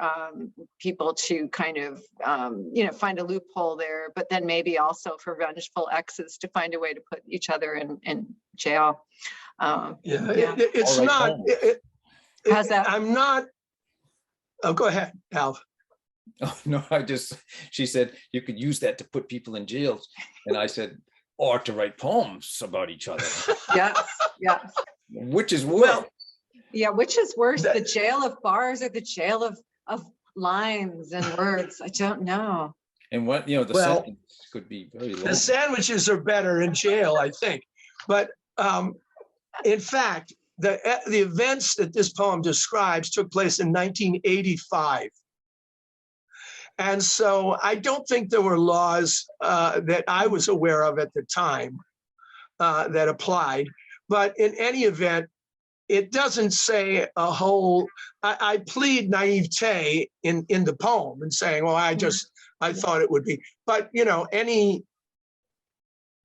people to kind of find a loophole there, but then maybe also for vengeful exes to find a way to put each other in jail. It's not. How's that? I'm not. Oh, go ahead, Alf. Oh no, she said you could use that to put people in jails, and I said, or to write poems about each other. Yes. Which is worse. Well, Yeah, which is worse, That- the jail of bars or the jail of lines and words? I don't know. And what, the Well, sentence could be very long. The sandwiches are better in jail, I think. But in fact, the events that this poem describes took place in 1985. And so I don't think there were laws that I was aware of at the time that applied. But in any event, it doesn't say a whole, I plead naivete in the poem and saying, well, I thought it would be. But,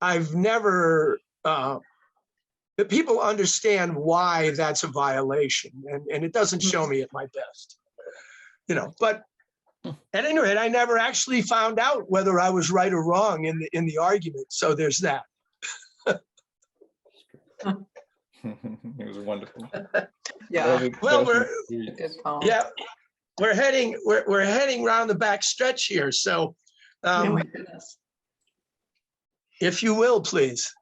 I've never, the people understand why that's a violation, and it doesn't show me at my best, but at any rate, I never actually found out whether I was right or wrong in the argument. So there's that. It was wonderful. Yeah. Well, Good poem. yeah, we're heading around the back stretch here. So, Oh my goodness. if you will, please.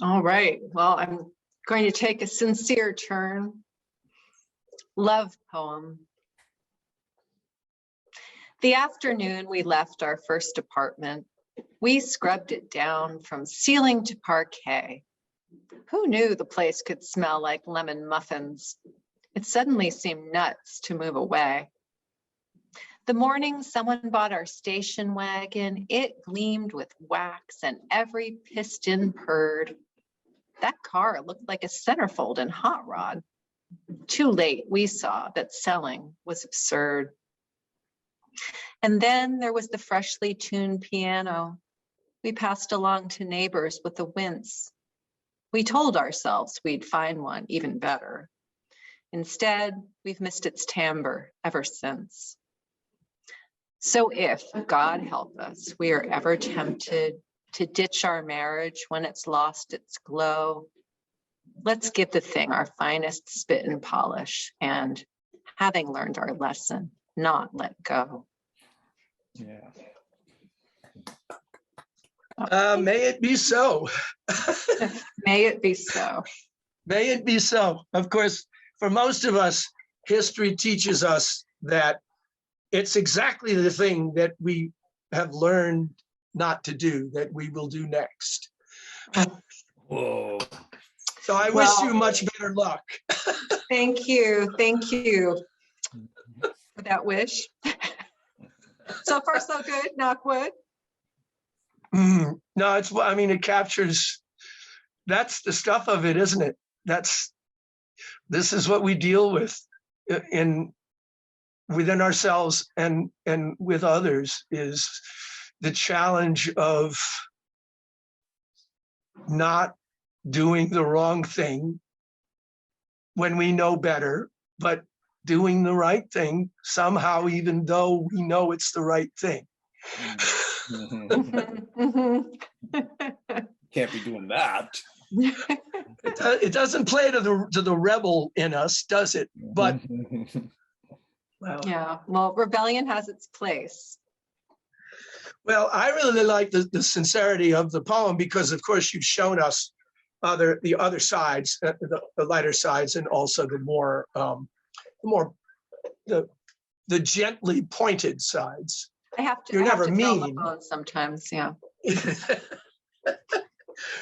All right. Well, I'm going to take a sincere turn. Love poem. The afternoon we left our first apartment, we scrubbed it down from ceiling to parquet. Who knew the place could smell like lemon muffins? It suddenly seemed nuts to move away. The morning someone bought our station wagon, it gleamed with wax and every piston purred. That car looked like a centerfold and hot rod. Too late, we saw that selling was absurd. And then there was the freshly tuned piano. We passed along to neighbors with a wince. We told ourselves we'd find one even better. Instead, we've missed its timbre ever since. So if, God help us, we are ever tempted to ditch our marriage when it's lost its glow, let's give the thing our finest spit and polish and, having learned our lesson, not let go. Yeah. May it be so. May it be so. May it be so. Of course, for most of us, history teaches us that it's exactly the thing that we have learned not to do that we will do next. Whoa. So I wish you much better luck. Thank you. Thank you for that wish. So far, so good. Knock wood. No, it captures, that's the stuff of it, isn't it? This is what we deal with within ourselves and with others, is the challenge of not doing the wrong thing when we know better, but doing the right thing somehow, even though we know it's the right thing. Can't be doing that. It doesn't play to the rebel in us, does it? But well, yeah, well, rebellion has its place. Well, I really like the sincerity of the poem because, of course, you've shown us the other sides, the lighter sides, and also the gently pointed sides. I have to. You're never tell the mean. phone sometimes, yeah.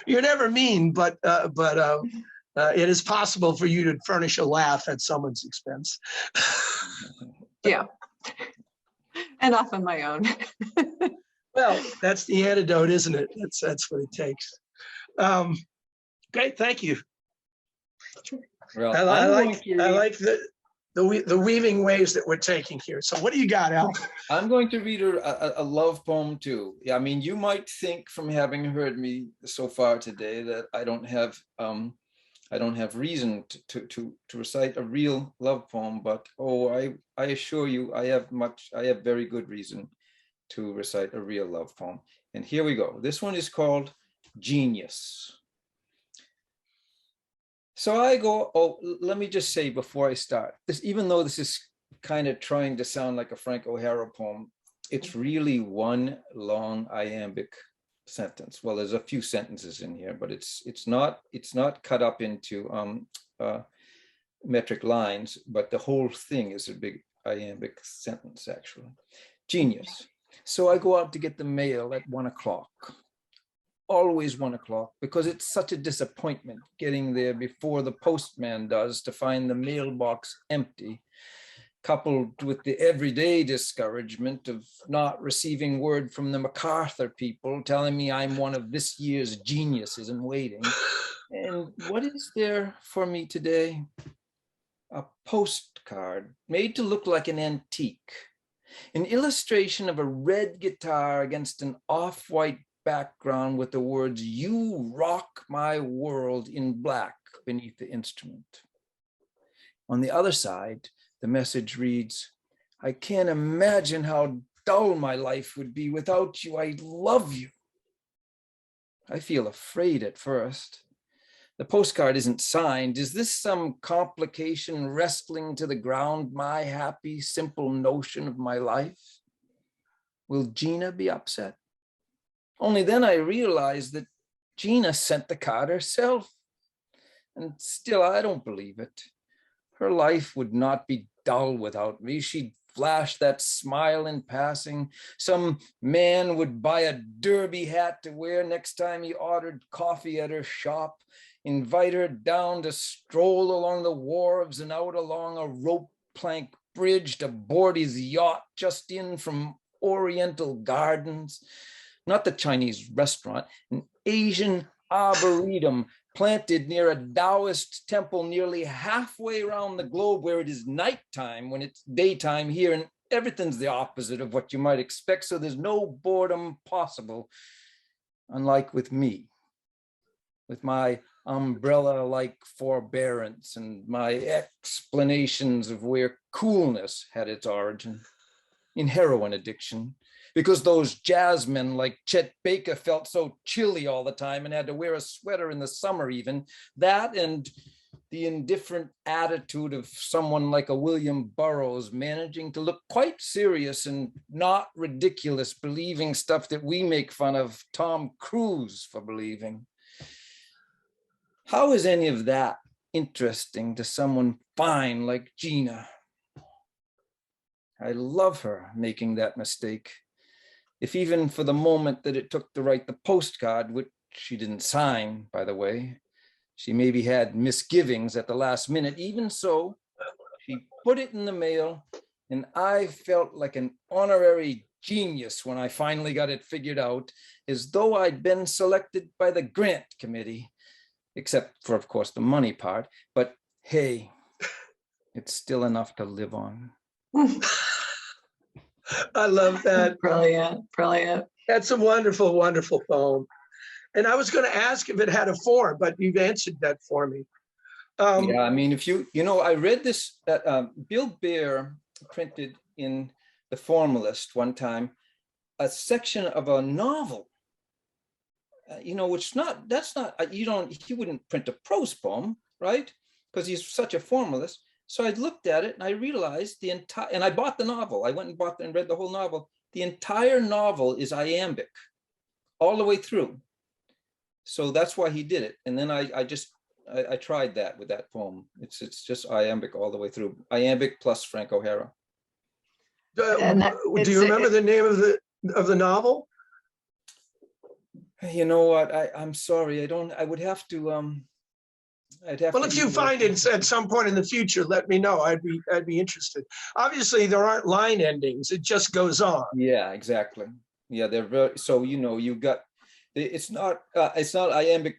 You're never mean, but it is possible for you to furnish a laugh at someone's expense. Yeah, and often my own. Well, that's the antidote, isn't it? That's what it takes. Great, thank you. Well, I like the weaving ways that we're taking here. So what do you got, Al? I'm going to read a love poem too. I mean, you might think from having heard me so far today that I don't have reason to recite a real love poem, but I assure you, I have very good reason to recite a real love poem. And here we go. This one is called Genius. So let me just say before I start, even though this is kind of trying to sound like a Frank O'Hara poem, it's really one long iambic sentence. Well, there's a few sentences in here, but it's not cut up into metric lines, but the whole thing is a big iambic sentence, actually. Genius. So I go out to get the mail at 1 o'clock. Always 1 o'clock, because it's such a disappointment getting there before the postman does to find the mailbox empty, coupled with the everyday discouragement of not receiving word from the MacArthur people telling me I'm one of this year's geniuses in waiting. And what is there for me today? A postcard made to look like an antique, an illustration of a red guitar against an off-white background with the words, "You rock my world," in black beneath the instrument. On the other side, the message reads, "I can't imagine how dull my life would be without you. I love you." I feel afraid at first. The postcard isn't signed. Is this some complication wrestling to the ground my happy, simple notion of my life? Will Gina be upset? Only then I realized that Gina sent the card herself. And still, I don't believe it. Her life would not be dull without me. She'd flash that smile in passing. Some man would buy a derby hat to wear next time he ordered coffee at her shop, invite her down to stroll along the wharves and out along a rope plank bridge to board his yacht just in from Oriental Gardens. Not the Chinese restaurant, an Asian arboretum planted near a Taoist temple nearly halfway around the globe, where it is nighttime when it's daytime here, and everything's the opposite of what you might expect, so there's no boredom possible, unlike with me, with my umbrella-like forbearance and my explanations of where coolness had its origin, in heroin addiction, because those jazzmen like Chet Baker felt so chilly all the time and had to wear a sweater in the summer even. That and the indifferent attitude of someone like a William Burroughs managing to look quite serious and not ridiculous, believing stuff that we make fun of Tom Cruise for believing. How is any of that interesting to someone fine like Gina? I love her making that mistake. If even for the moment that it took to write the postcard, which she didn't sign, by the way, she maybe had misgivings at the last minute. Even so, she put it in the mail, and I felt like an honorary genius when I finally got it figured out, as though I'd been selected by the grant committee, except for, of course, the money part. But hey, it's still enough to live on. I love that. Brilliant, brilliant. That's a wonderful, wonderful poem. And I was going to ask if it had a form, but you've answered that for me. Yeah, I mean, if you know, I read this, Bill Baer printed in The Formalist one time, a section of a novel, you know, which that's not, he wouldn't print a prose poem, right? Because he's such a formalist. So I looked at it and I realized and I bought the novel. I went and bought and read the whole novel. The entire novel is iambic all the way through. So that's why he did it. And then I tried that with that poem. It's just iambic all the way through. Iambic plus Frank O'Hara. Do you remember the name of the novel? You know what? I'm sorry. I would have to. Well, if you find it at some point in the future, let me know. I'd be interested. Obviously, there aren't line endings. It just goes on. Yeah, exactly. Yeah, they're very. So you know, you got. It's not iambic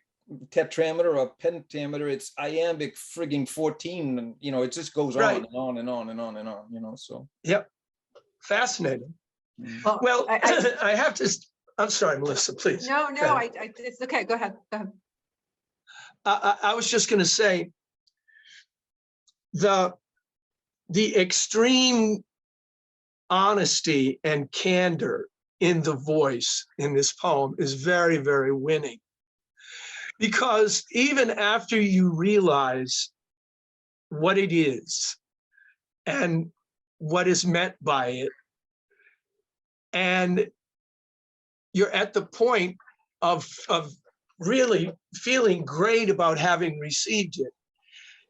tetrameter or pentameter. It's iambic frigging 14, and you know, it just goes on and on and on and on and on. You know, so. Yep. Fascinating. Well, I have to. I'm sorry, Melissa. Please. No, it's okay. Go ahead. Go ahead. I was just going to say the extreme honesty and candor in the voice in this poem is very, very winning, because even after you realize what it is and what is meant by it, and you're at the point of really feeling great about having received it,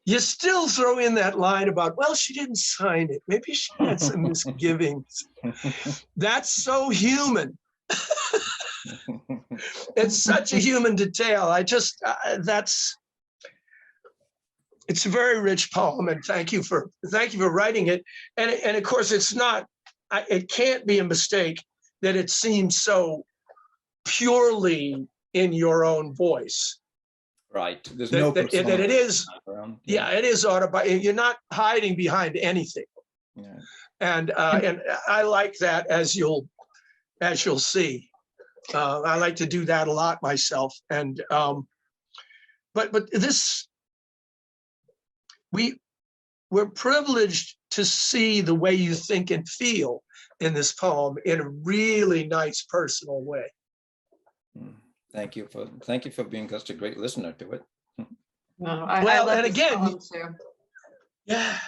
you still throw in that line about, well, she didn't sign it. Maybe she had some misgivings. That's so human. It's such a human detail. It's a very rich poem, and thank you for writing it. And of course, it can't be a mistake that it seems so purely in your own voice. Right. There's that, no that it is. Yeah, it is autobiographical. You're not hiding behind anything. Yeah. And I like that, as you'll see. I like to do that a lot myself. And but this, we're privileged to see the way you think and feel in this poem in a really nice personal way. Thank you for being such a great listener to it. I love this poem too. Yeah.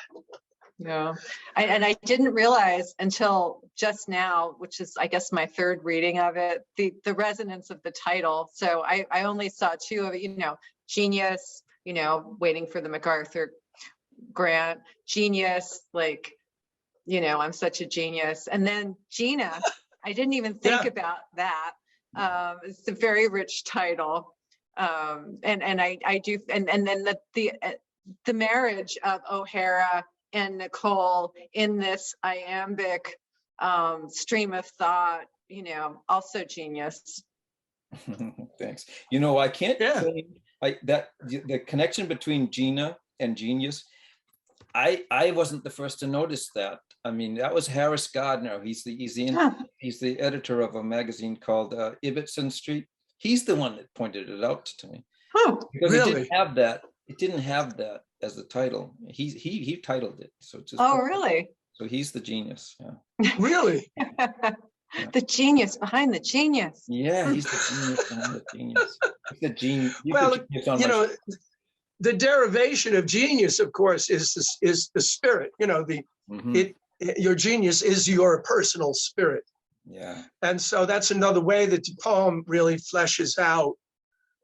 Yeah, I didn't realize until just now, which is, I guess, my third reading of it, the resonance of the title. So I only saw two of it, genius, waiting for the MacArthur grant, genius, like, I'm such a genius. And then Gina, I didn't even think about that. It's a very rich title. And I do, and then the marriage of O'Hara and Nicol in this iambic stream of thought, also genius. Thanks. I can't say that the connection between Gina and genius, I wasn't the first to notice that. I mean, that was Harris Gardner. He's the editor of a magazine called Ibbotson Street. He's the one that pointed it out to me. Oh, because really? It didn't have that as the title. He titled it. So it's just really? So he's the genius. Yeah. Really? The genius behind the genius. Yeah, he's the genius behind the genius. He's the genius. Well, the derivation of genius, of course, is the spirit. Your genius is your personal spirit. Yeah. And so that's another way that the poem really fleshes out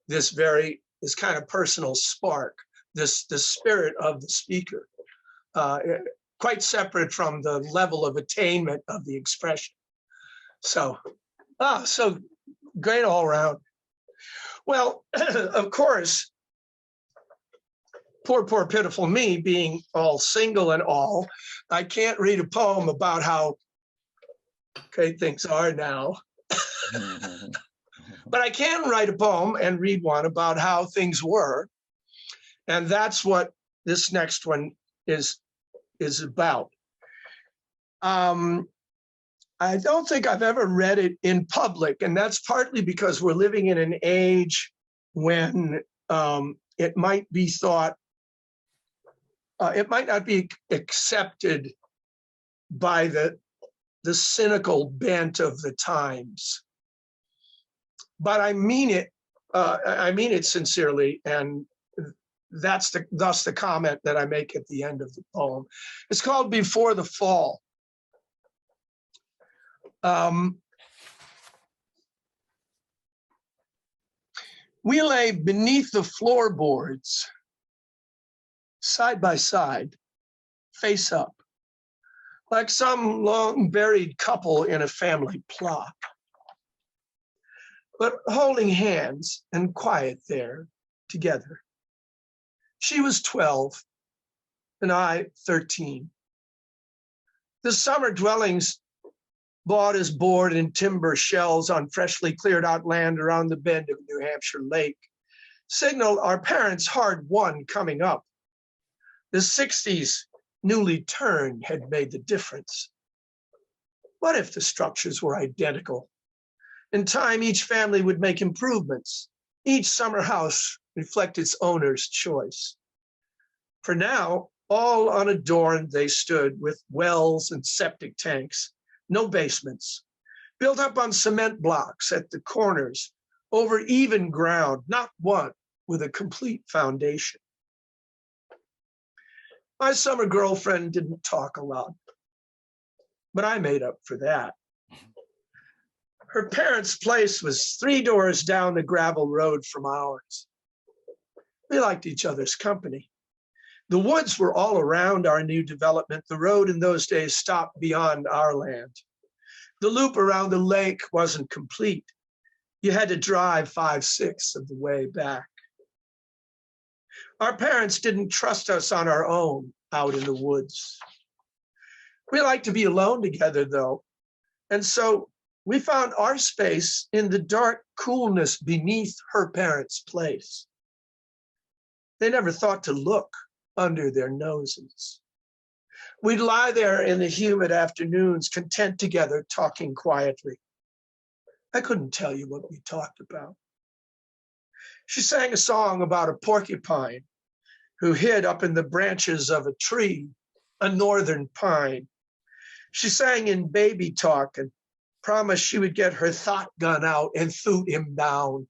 this kind of personal spark, the spirit of the speaker, quite separate from the level of attainment of the expression. So great all around. Well, of course, poor pitiful me, being all single and all, I can't read a poem about how great things are now. But I can write a poem and read one about how things were. And that's what this next one is about. I don't think I've ever read it in public, and that's partly because we're living in an age when it might be thought, it might not be accepted by the cynical bent of the times. But I mean it sincerely, and thus the comment that I make at the end of the poem. It's called Before the Fall. We lay beneath the floorboards, side by side, face up, like some long buried couple in a family plot, but holding hands and quiet there together. She was 12 and I 13. The summer dwellings bought as board and timber shells on freshly cleared out land around the bend of New Hampshire Lake signaled our parents' hard-won coming up. The 60s newly turned had made the difference. What if the structures were identical? In time, each family would make improvements. Each summer house reflect its owner's choice. For now, all unadorned they stood with wells and septic tanks, no basements, built up on cement blocks at the corners, over even ground, not one with a complete foundation. My summer girlfriend didn't talk a lot, but I made up for that. Her parents' place was 3 doors down the gravel road from ours. We liked each other's company. The woods were all around our new development. The road in those days stopped beyond our land. The loop around the lake wasn't complete. You had to drive 5/6 of the way back. Our parents didn't trust us on our own out in the woods. We liked to be alone together though. And so we found our space in the dark coolness beneath her parents' place. They never thought to look under their noses. We'd lie there in the humid afternoons, content together, talking quietly. I couldn't tell you what we talked about. She sang a song about a porcupine who hid up in the branches of a tree, a northern pine. She sang in baby talk and promised she would get her thought gun out and shoot him down.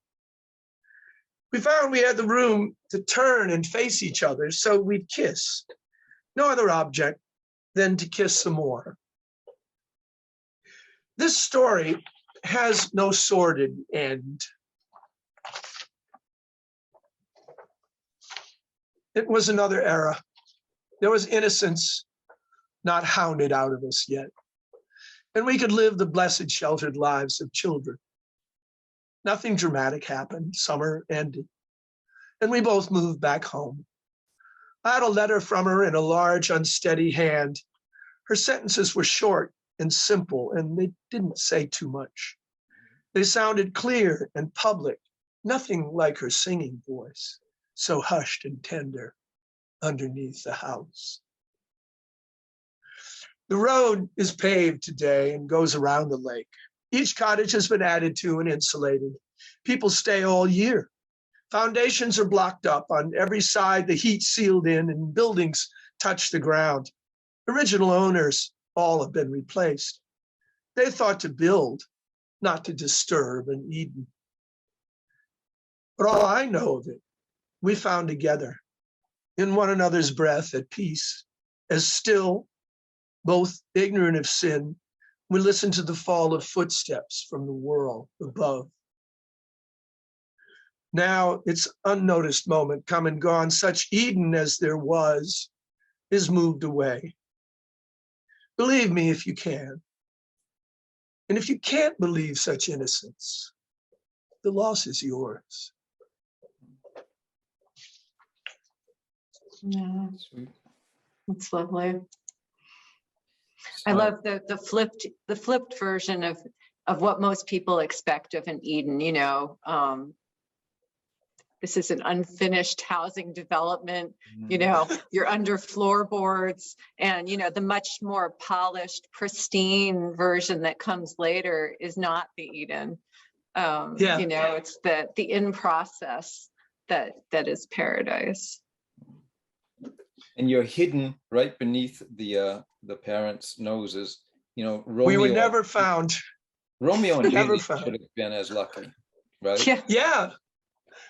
We found we had the room to turn and face each other, so we'd kiss. No other object than to kiss some more. This story has no sordid end. It was another era. There was innocence not hounded out of us yet. And we could live the blessed sheltered lives of children. Nothing dramatic happened. Summer ended. And we both moved back home. I had a letter from her in a large, unsteady hand. Her sentences were short and simple, and they didn't say too much. They sounded clear and public, nothing like her singing voice, so hushed and tender underneath the house. The road is paved today and goes around the lake. Each cottage has been added to and insulated. People stay all year. Foundations are blocked up on every side, the heat sealed in, and buildings touch the ground. Original owners all have been replaced. They thought to build, not to disturb an Eden. But all I know of it, we found together in one another's breath at peace, as still, both ignorant of sin, we listen to the fall of footsteps from the world above. Now its unnoticed moment come and gone, such Eden as there was is moved away. Believe me if you can. And if you can't believe such innocence, the loss is yours. Yeah, Sweet. that's lovely. I love the flipped version of what most people expect of an Eden. You know, this is an unfinished housing development. You know, you're under floorboards, and you know the much more polished, pristine version that comes later is not the Eden. You know, it's the in process that is paradise. And you're hidden right beneath the parents' noses. You know, Romeo, we were never found. Romeo and Never Juliet found. should have been as lucky, right? Yeah. Yeah.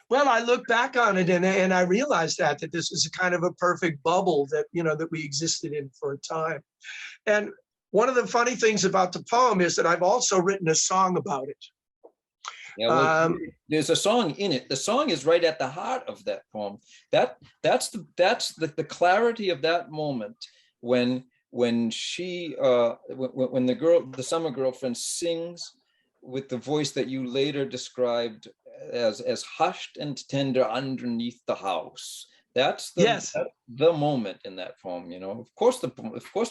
Well, I look back on it and I realized that this was a kind of a perfect bubble that, you know, that we existed in for a time. And one of the funny things about the poem is that I've also written a song about it. Yeah, well, there's a song in it. The song is right at the heart of that poem. That's the clarity of that moment when she when the summer girlfriend sings with the voice that you later described as hushed and tender underneath the house. That's the moment in that poem. You know, of course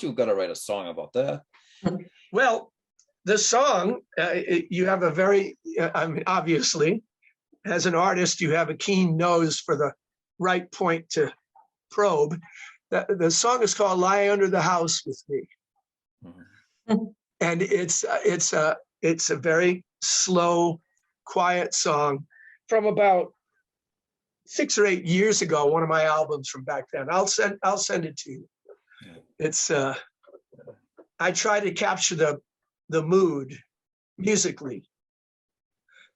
you've got to write a song about that. Well, the song, you have a very, I mean, obviously, as an artist, you have a keen nose for the right point to probe. The song is called "Lie Under the House with Me," and it's a very slow, quiet song from about 6 or 8 years ago. One of my albums from back then. I'll send it to you. It's I try to capture the mood musically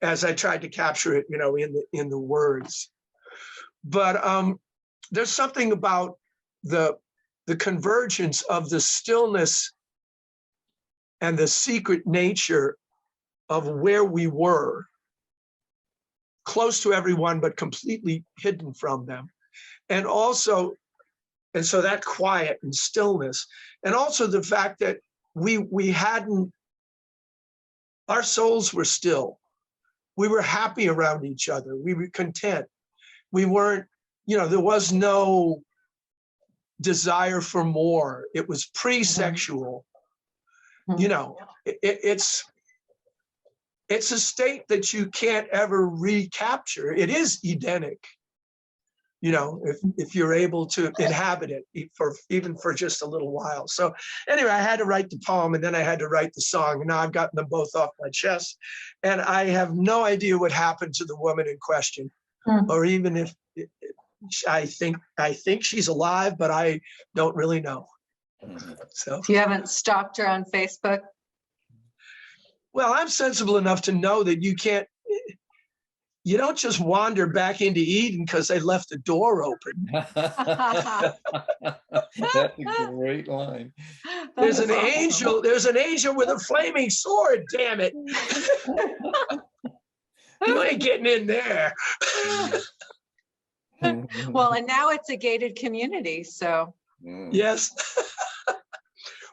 as I tried to capture it, you know, in the words. But there's something about the convergence of the stillness and the secret nature of where we were, close to everyone, but completely hidden from them. And also And so that quiet and stillness, and also the fact that we hadn't, our souls were still. We were happy around each other. We were content. We weren't, there was no desire for more. It was pre-sexual. It's a state that you can't ever recapture. It is Edenic, if you're able to inhabit it even for just a little while. So anyway, I had to write the poem, and then I had to write the song, and now I've gotten them both off my chest, and I have no idea what happened to the woman in question, or even if I think she's alive, but I don't really know. So you haven't stalked her on Facebook? Well, I'm sensible enough to know that you don't just wander back into Eden because they left the door open. That's a great line. There's an angel with a flaming sword, damn it. You ain't getting in there. Well, and now it's a gated community, so. Yes.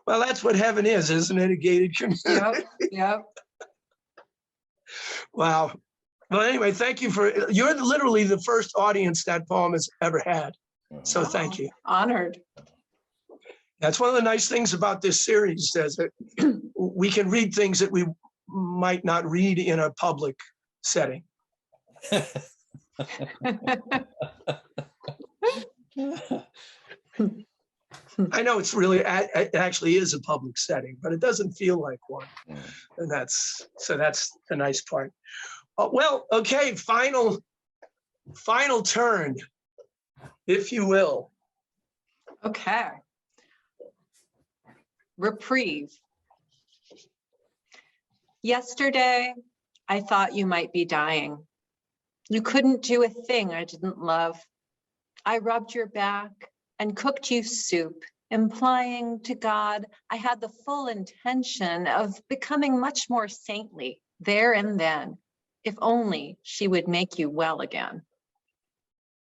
Well, that's what heaven is, isn't it? A gated community. Yep. Wow. Well, anyway, thank you you're literally the first audience that poem has ever had. So thank you. Honored. That's one of the nice things about this series, is that we can read things that we might not read in a public setting. I know it actually is a public setting, but it doesn't feel like one. And that's the nice part. Well, okay, final turn, if you will. Okay. Reprieve. Yesterday, I thought you might be dying. You couldn't do a thing I didn't love. I rubbed your back and cooked you soup, implying to God I had the full intention of becoming much more saintly there and then, if only she would make you well again.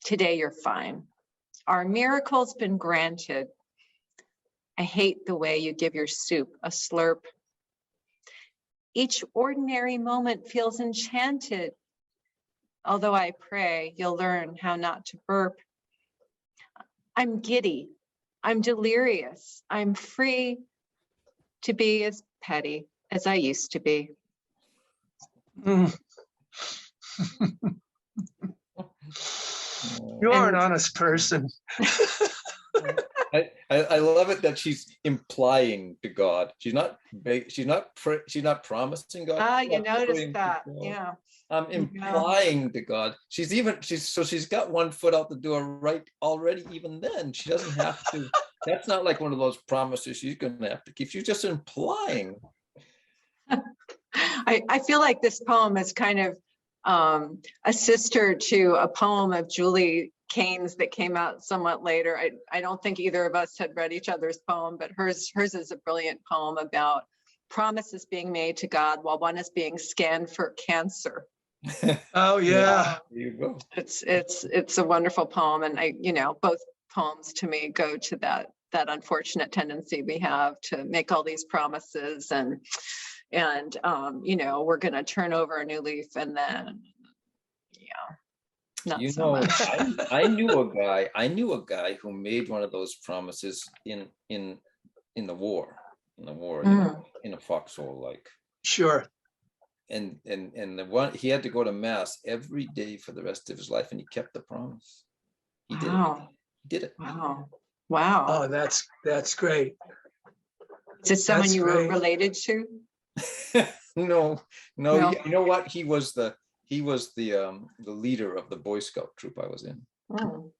Today you're fine. Our miracle's been granted. I hate the way you give your soup a slurp. Each ordinary moment feels enchanted, although I pray you'll learn how not to burp. I'm giddy, I'm delirious, I'm free to be as petty as I used to be. You're an honest person. I love it that she's implying to God. She's not promising God. You noticed that, yeah. Implying to God. She's got one foot out the door right already. Even then, she doesn't have to. That's not like one of those promises she's going to have to keep. She's just implying. I feel like this poem is kind of a sister to a poem of Julie Kane's that came out somewhat later. I don't think either of us had read each other's poem, but hers is a brilliant poem about promises being made to God while one is being scanned for cancer. Oh yeah. There you go. It's a wonderful poem, and both poems to me go to that unfortunate tendency we have to make all these promises and we're going to turn over a new leaf, and then not so much. I knew a guy who made one of those promises in the war in a foxhole, like. Sure. And the one, he had to go to mass every day for the rest of his life, and he kept the promise. He did it. He did it. Wow. Oh, that's great. Is it someone you were related to? No. You know what? He was the leader of the Boy Scout troop I was in. Oh.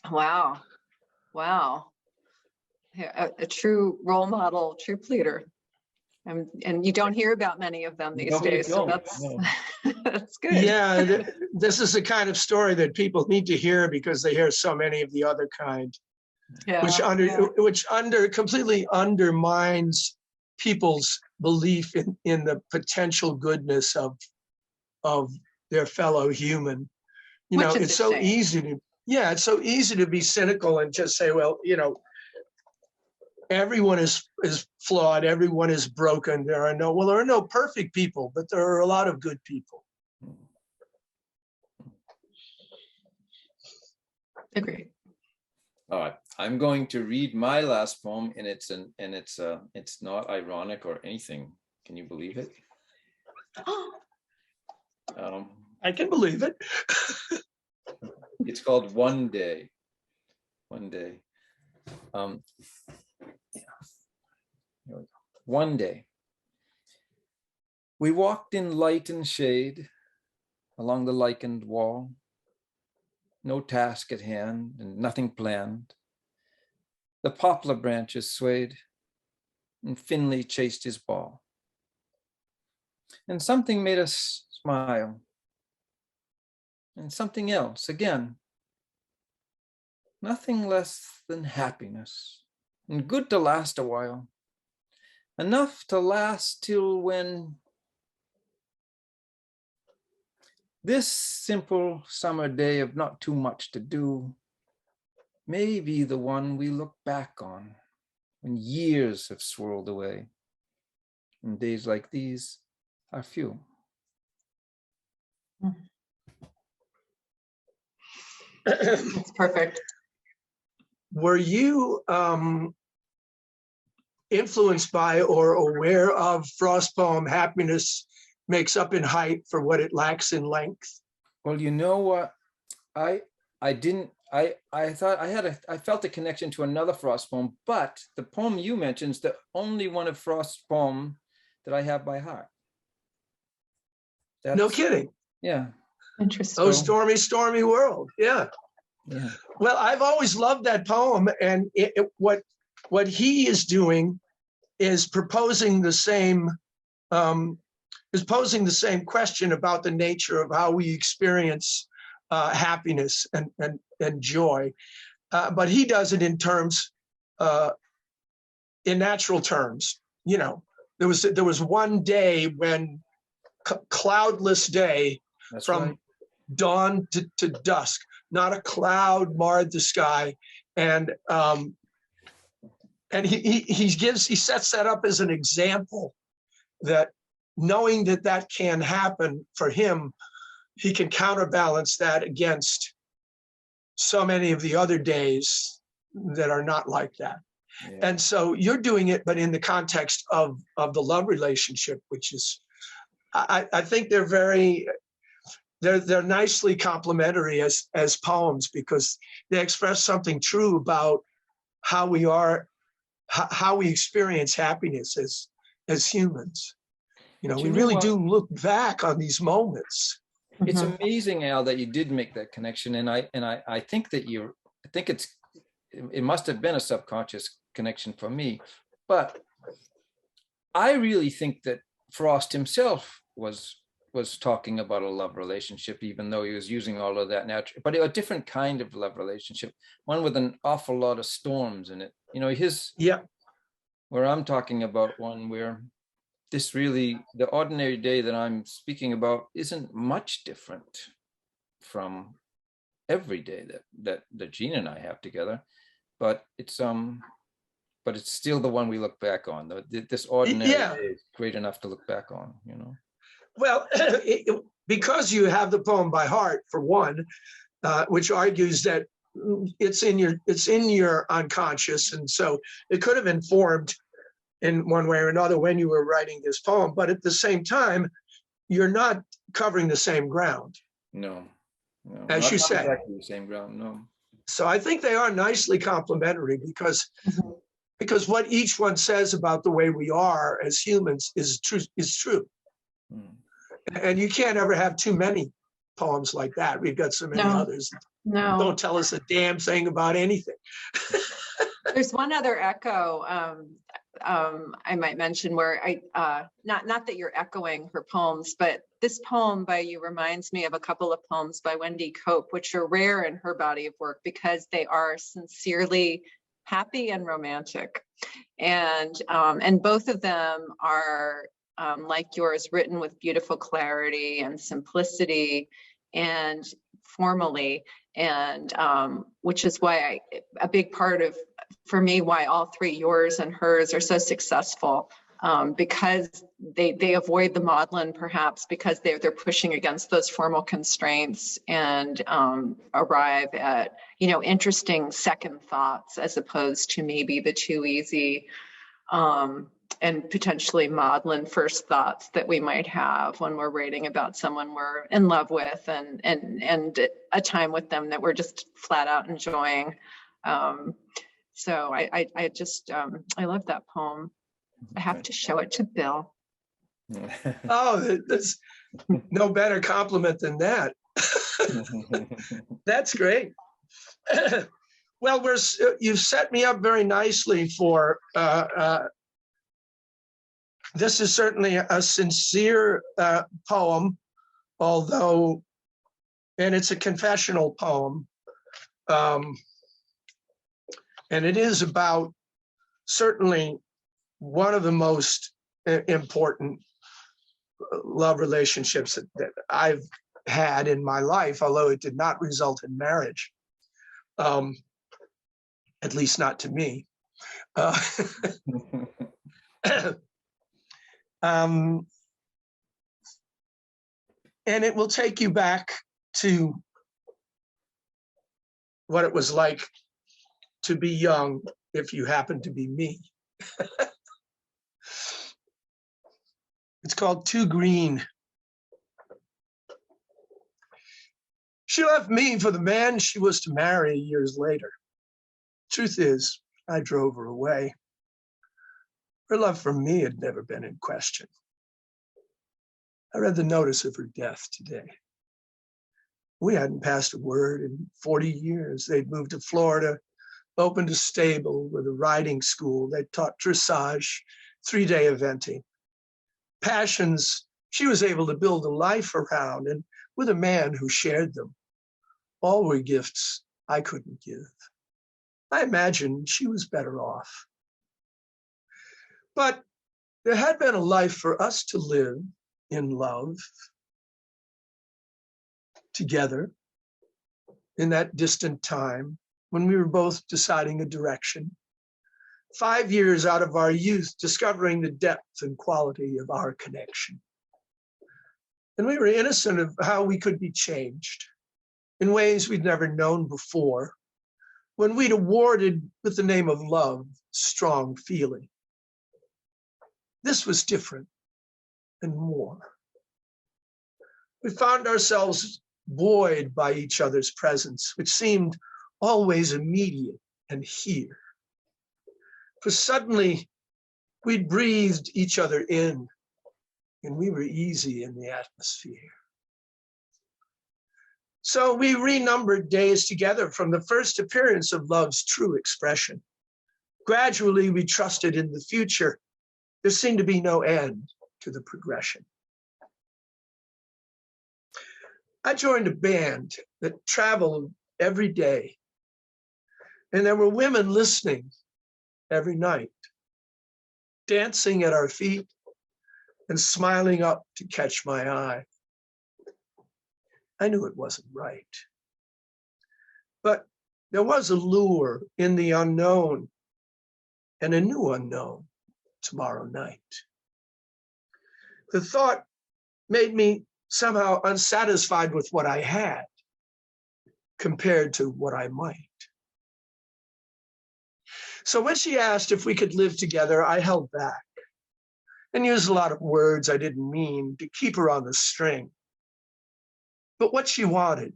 Wow. A true role model, troop leader. And you don't hear about many of them these days. So that's good. Yeah, this is the kind of story that people need to hear, because they hear so many of the other kind, which completely undermines people's belief in the potential goodness of their fellow human. It's so easy to Yeah, it's so easy to be cynical and just say, well, you know, everyone is flawed, everyone is broken. There are no perfect people, but there are a lot of good people. Agreed. All right, I'm going to read my last poem, and it's not ironic or anything. Can you believe it? I can believe it. It's called One Day. One Day. One day, we walked in light and shade along the lichened wall. No task at hand and nothing planned. The poplar branches swayed and Finley chased his ball. And something made us smile. And something else again. Nothing less than happiness, and good to last a while. Enough to last till when this simple summer day of not too much to do may be the one we look back on when years have swirled away. And days like these are few. That's perfect. Were you influenced by or aware of Frost's poem, Happiness Makes Up in Height for What It Lacks in Length? Well, you know what? I felt a connection to another Frost poem, but the poem you mentioned is the only one of Frost's poem that I have by heart. No kidding. Yeah. Interesting. Oh, Stormy, Stormy World. Yeah. Yeah. Well, I've always loved that poem, and what he is doing is posing the same question about the nature of how we experience happiness and joy, but he does it in natural terms. You know, there was one day when cloudless day. That's from right. Dawn to dusk. Not a cloud marred the sky, and he sets that up as an example that knowing that can happen for him, he can counterbalance that against so many of the other days that are not like that. Yeah. And so you're doing it, but in the context of the love relationship, which is, I think they're nicely complementary as poems, because they express something true about how we experience happiness as humans. You know, we really do look back on these moments. It's amazing, Al, that you did make that connection, and I think that it must have been a subconscious connection for me, but I really think that Frost himself was talking about a love relationship, even though he was using all of that natural, but a different kind of love relationship, one with an awful lot of storms in it. You know, where I'm talking about one where the ordinary day that I'm speaking about isn't much different from every day that Gene and I have together, but it's still the one we look back on. This ordinary day is great enough to look back on, you know. Well, because you have the poem by heart, for one, which argues that it's in your unconscious, and so it could have informed in one way or another when you were writing this poem. But at the same time, you're not covering the same ground. No, as you said, exactly the same ground. No. So I think they are nicely complementary, because what each one says about the way we are as humans is true. And you can't ever have too many poems like that. We've got so many others. No. Don't tell us a damn thing about anything. There's one other echo I might mention where not that you're echoing her poems, but this poem by you reminds me of a couple of poems by Wendy Cope, which are rare in her body of work because they are sincerely happy and romantic. And both of them are like yours, written with beautiful clarity and simplicity. And formally, and which is why a big part of, for me, why all three, yours and hers, are so successful, because they avoid the maudlin, perhaps because they're pushing against those formal constraints and arrive at, interesting second thoughts, as opposed to maybe the too easy and potentially maudlin first thoughts that we might have when we're writing about someone we're in love with and a time with them that we're just flat out enjoying. So I just, I love that poem. I have to show it to Bill. Oh, that's no better compliment than that. That's great. Well, you've set me up very nicely for, this is certainly a sincere poem, although, and it's a confessional poem. And it is about certainly one of the most important love relationships that I've had in my life, although it did not result in marriage, at least not to me. And it will take you back to what it was like to be young, if you happen to be me. It's called Too Green. She left me for the man she was to marry years later. Truth is, I drove her away. Her love for me had never been in question. I read the notice of her death today. We hadn't passed a word in 40 years. They'd moved to Florida, opened a stable with a riding school. They taught dressage, 3-day eventing. Passions she was able to build a life around, and with a man who shared them. All were gifts I couldn't give. I imagined she was better off. But there had been a life for us to live in love together in that distant time when we were both deciding a direction. 5 years out of our youth, discovering the depth and quality of our connection. And we were innocent of how we could be changed in ways we'd never known before, when we'd awarded, with the name of love, strong feeling. This was different and more. We found ourselves buoyed by each other's presence, which seemed always immediate and here. For suddenly, we'd breathed each other in, and we were easy in the atmosphere. So we renumbered days together from the first appearance of love's true expression. Gradually, we trusted in the future. There seemed to be no end to the progression. I joined a band that traveled every day, and there were women listening every night, dancing at our feet and smiling up to catch my eye. I knew it wasn't right, but there was a lure in the unknown and a new unknown tomorrow night. The thought made me somehow unsatisfied with what I had compared to what I might. So when she asked if we could live together, I held back and used a lot of words I didn't mean to keep her on the string. But what she wanted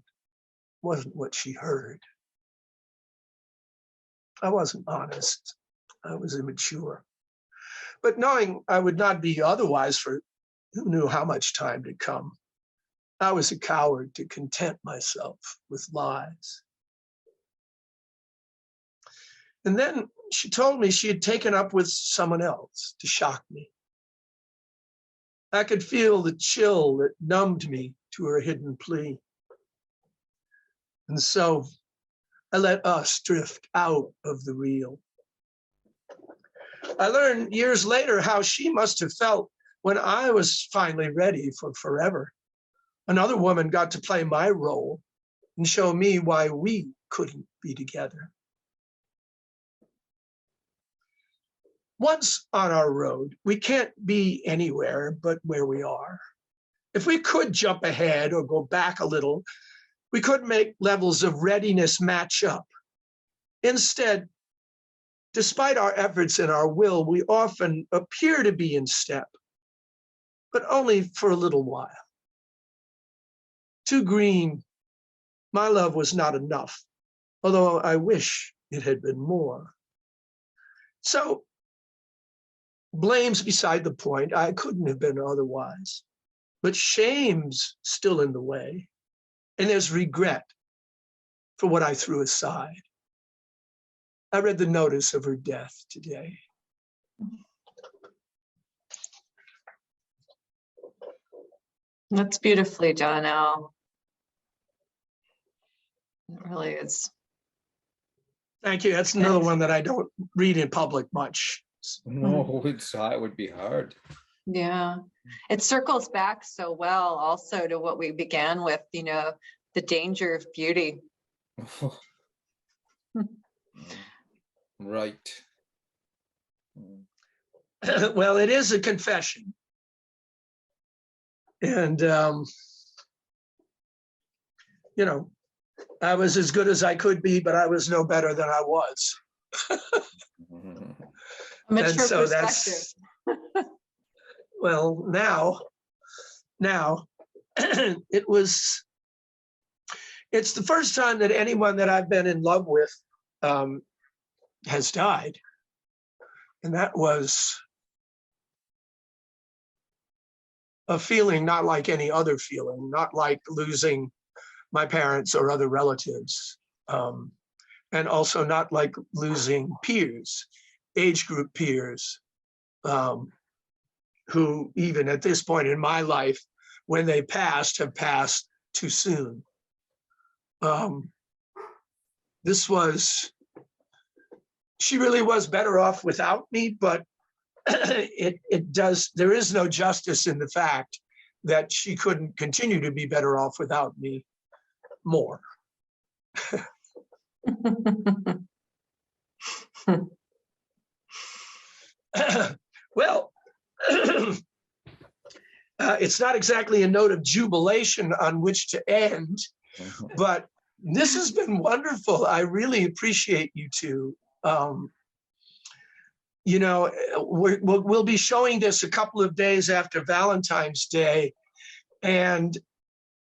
wasn't what she heard. I wasn't honest. I was immature. But knowing I would not be otherwise for who knew how much time to come, I was a coward to content myself with lies. And then she told me she had taken up with someone else to shock me. I could feel the chill that numbed me to her hidden plea. And so I let us drift out of the real. I learned years later how she must have felt when I was finally ready for forever. Another woman got to play my role, and show me why we couldn't be together. Once on our road, we can't be anywhere but where we are. If we could jump ahead or go back a little, we could make levels of readiness match up. Instead, despite our efforts and our will, we often appear to be in step, but only for a little while. Too green, my love was not enough, although I wish it had been more. So, blame's beside the point. I couldn't have been otherwise. But shame's still in the way, and there's regret for what I threw aside. I read the notice of her death today. That's beautifully done, Al. It really is. Thank you. That's another one that I don't read in public much. No, it would be hard. Yeah, it circles back so well also to what we began with, you know, the danger of beauty. Right. Well, it is a confession. And, you know, I was as good as I could be, but I was no better than I was. Mature so perspective. Well, now, it's the first time that anyone that I've been in love with has died. And that was a feeling not like any other feeling, not like losing my parents or other relatives, and also not like losing peers, age group peers, who even at this point in my life, when they passed, have passed too soon. She really was better off without me, but there is no justice in the fact that she couldn't continue to be better off without me more. Well, it's not exactly a note of jubilation on which to end, but this has been wonderful. I really appreciate you two. You know, we'll be showing this a couple of days after Valentine's Day, and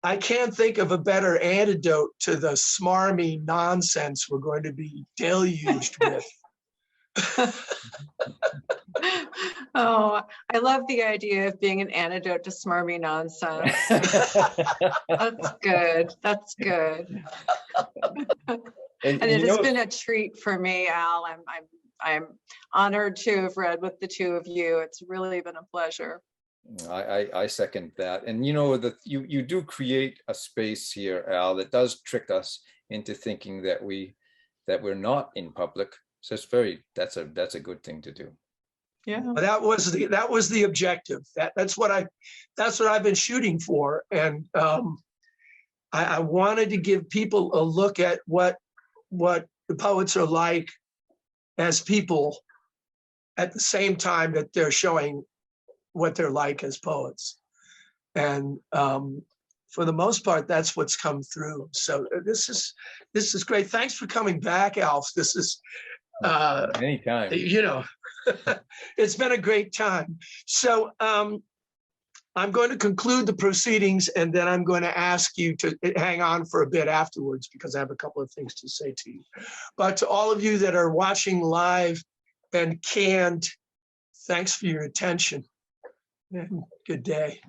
I can't think of a better antidote to the smarmy nonsense we're going to be deluged with. Oh, I love the idea of being an antidote to smarmy nonsense. That's good. That's good. And it has been a treat for me, Al. I'm honored to have read with the two of you. It's really been a pleasure. I second that. And you know that you do create a space here, Al, that does trick us into thinking that we're not in public. So that's a good thing to do. Yeah. But that was the objective. That's what I've been shooting for. And I wanted to give people a look at what the poets are like as people at the same time that they're showing what they're like as poets. And for the most part, that's what's come through. So this is great. Thanks for coming back, Alf. This is anytime. You know, it's been a great time. So I'm going to conclude the proceedings, and then I'm going to ask you to hang on for a bit afterwards because I have a couple of things to say to you. But to all of you that are watching live and canned, thanks for your attention. And good day.